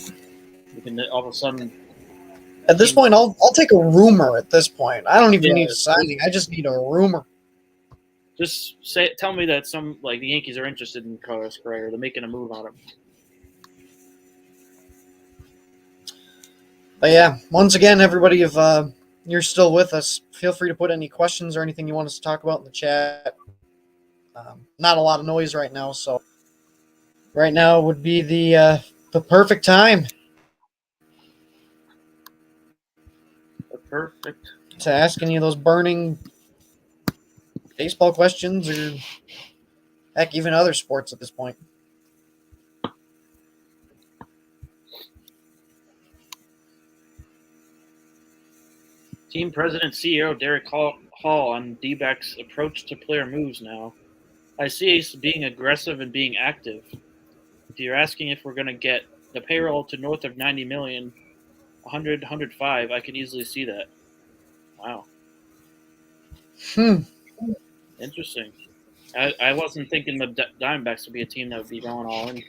[SPEAKER 2] You can all of a sudden.
[SPEAKER 1] At this point, I'll take a rumor. At this point, I don't even need a
[SPEAKER 2] Yeah.
[SPEAKER 1] signing. I just need a rumor.
[SPEAKER 2] Just tell me that the Yankees are interested in Carlos Correa. They're making a move on him.
[SPEAKER 1] But yeah, once again, everybody, if you're still with us, feel free to put any questions or anything you want us to talk about in the chat. Not a lot of noise right now, so right now would be the perfect time
[SPEAKER 2] Perfect.
[SPEAKER 1] to ask any of those burning baseball questions or heck, even other sports at this point.
[SPEAKER 2] Team president CEO Derek Hall on D-backs approach to player moves now. I see Ace being aggressive and being active. If you're asking if we're going to get the payroll to north of 90 million, 100, 105, I can easily see that. Wow. Interesting. I wasn't thinking the Diamondbacks would be a team that would be going all in.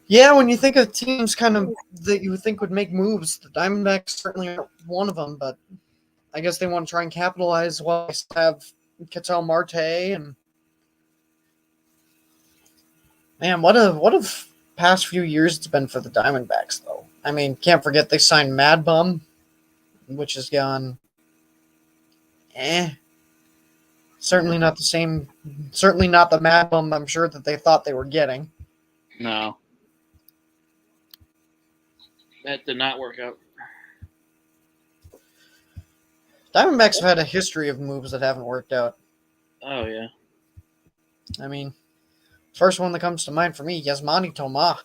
[SPEAKER 1] Yeah, when you think of teams kind of that you would think would make moves, the Diamondbacks certainly aren't one of them, but I guess they want to try and capitalize while they still have Ketel Marte and man, what a past few years it's been for the Diamondbacks though. I mean, can't forget they signed Mad Bum, which has gone certainly not the same, certainly not the Mad Bum I'm sure that they thought they were getting.
[SPEAKER 2] No. That did not work out.
[SPEAKER 1] Diamondbacks have had a history of moves that haven't worked out.
[SPEAKER 2] Oh, yeah.
[SPEAKER 1] I mean, first one that comes to mind for me, Yasmani Tomas.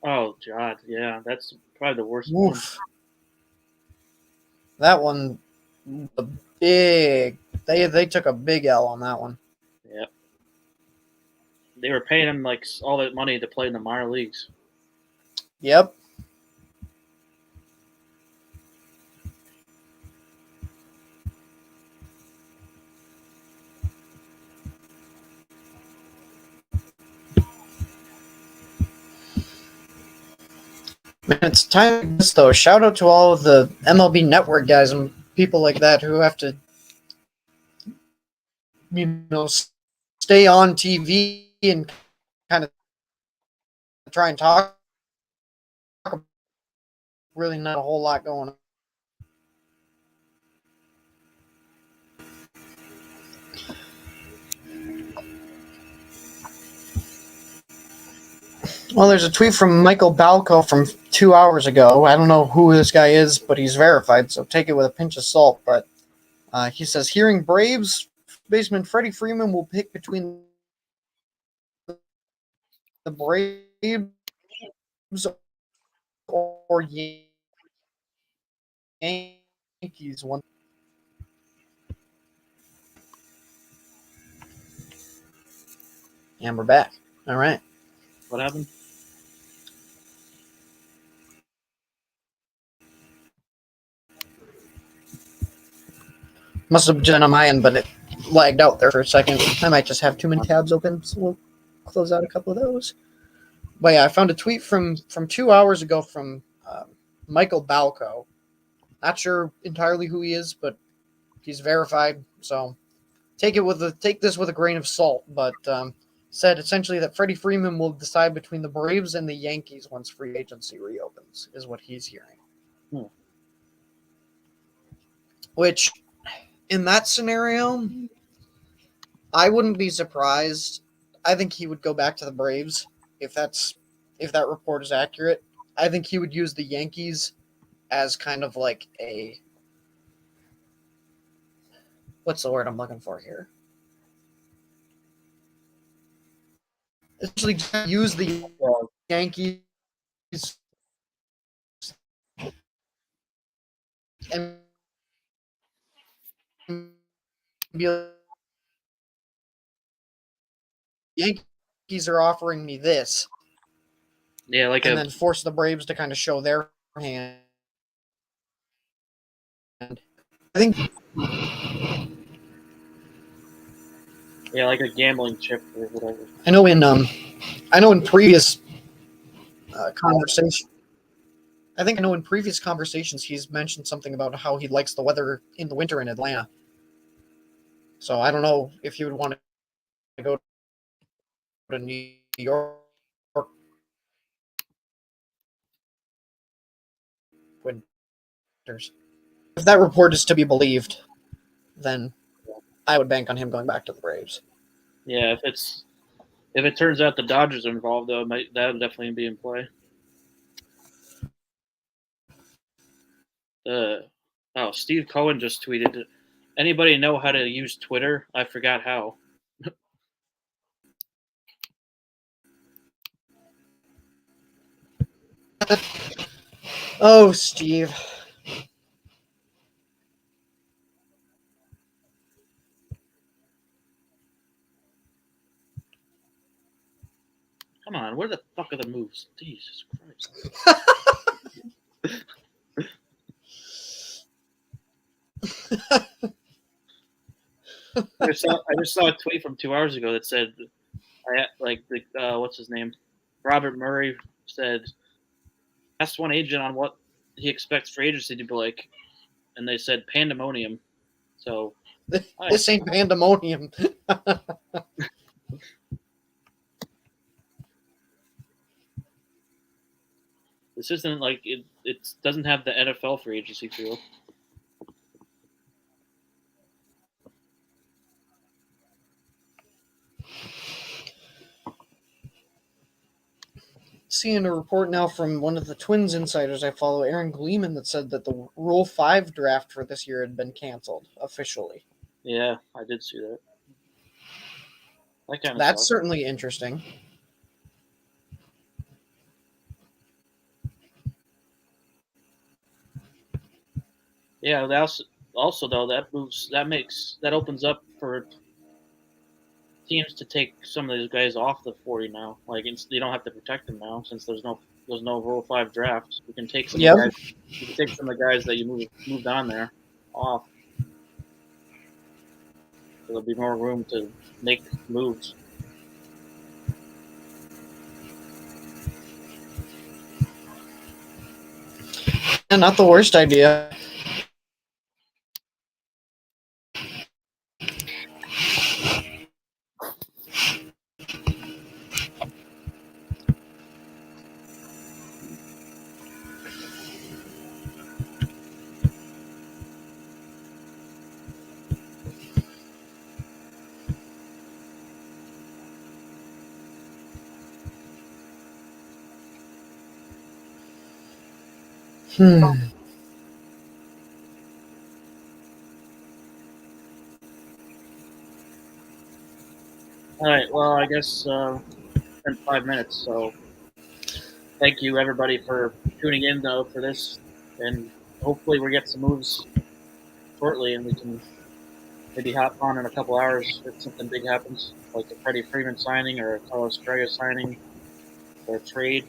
[SPEAKER 2] Oh, God, yeah. That's probably the worst
[SPEAKER 1] Oof.
[SPEAKER 2] one.
[SPEAKER 1] That one, the big, they took a big L on that one.
[SPEAKER 2] Yep. They were paying him like all that money to play in the minor leagues.
[SPEAKER 1] Yep. Man, it's time for this though. Shout out to all of the MLB Network guys and people like that who have to, stay on TV and kind of try and talk. Really not a whole lot going on. Well, there's a tweet from Michael Balco from 2 hours ago. I don't know who this guy is, but he's verified, so take it with a pinch of salt. But he says, hearing Braves baseman Freddie Freeman will pick between the Braves or Yankees won. And we're back. All right.
[SPEAKER 2] What happened?
[SPEAKER 1] Must have been on my end, but it lagged out there for a second. I might just have too many tabs open, so we'll close out a couple of those. But yeah, I found a tweet from 2 hours ago from Michael Balco. Not sure entirely who he is, but he's verified. So take this with a grain of salt. But said essentially that Freddie Freeman will decide between the Braves and the Yankees once free agency reopens, is what he's hearing. Which, in that scenario, I wouldn't be surprised. I think he would go back to the Braves if that report is accurate. I think he would use the Yankees as kind of like a, what's the word I'm looking for here? Essentially, use the Yankees and be like, Yankees are offering me this.
[SPEAKER 2] Yeah, like
[SPEAKER 1] and then force the Braves to kind of show their hand. I think.
[SPEAKER 2] Yeah, like a gambling chip or whatever.
[SPEAKER 1] I know in previous conversation. I think I know in previous conversations he's mentioned something about how he likes the weather in the winter in Atlanta. So I don't know if he would want to go to New York winters. If that report is to be believed, then I would bank on him going back to the Braves.
[SPEAKER 2] Yeah, if it turns out the Dodgers are involved, though, that would definitely be in play. Steve Cohen just tweeted, anybody know how to use Twitter? I forgot how.
[SPEAKER 1] Oh, Steve.
[SPEAKER 2] Come on, where the fuck are the moves? Jesus Christ. I just saw a tweet from 2 hours ago that said, what's his name? Robert Murray said, asked one agent on what he expects free agency to be like, and they said pandemonium. So
[SPEAKER 1] this ain't pandemonium.
[SPEAKER 2] This isn't like it doesn't have the NFL free agency feel.
[SPEAKER 1] Seeing a report now from one of the Twins insiders I follow, Aaron Gleeman, that said that the Rule 5 draft for this year had been canceled officially.
[SPEAKER 2] Yeah, I did see that.
[SPEAKER 1] That's certainly interesting.
[SPEAKER 2] Yeah, also though that opens up for teams to take some of these guys off the 40 now. Like you don't have to protect them now since there's no Rule 5 draft. You can take some of the guys that you moved on there off. So there'll be more room to make moves.
[SPEAKER 1] Not the worst idea.
[SPEAKER 2] All right. Well, I guess in 5 minutes. So, thank you everybody for tuning in, though, for this. And hopefully we get some moves shortly and we can maybe hop on in a couple hours if something big happens, like a Freddie Freeman signing or a Carlos Correa signing or a trade.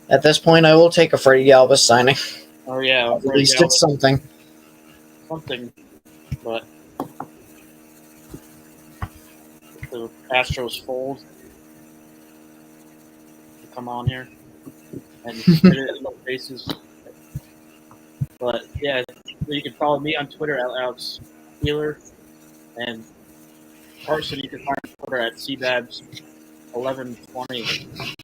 [SPEAKER 1] At this point, I will take a Freddie Galvis signing.
[SPEAKER 2] Oh, yeah.
[SPEAKER 1] At least it's something.
[SPEAKER 2] Something. But the Astros fold to come on here and hit it in the faces. But yeah, you can follow me on Twitter at Alex Healer, and Carson you can find on Twitter at CBabs1120.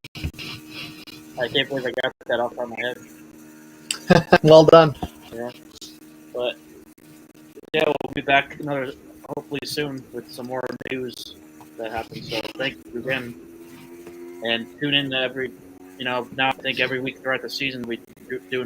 [SPEAKER 2] I can't believe I got that off on my head.
[SPEAKER 1] Well done.
[SPEAKER 2] Yeah, but yeah, we'll be back hopefully soon with some more news that happens. So thank you again, and tune in every, now I think every week throughout the season we do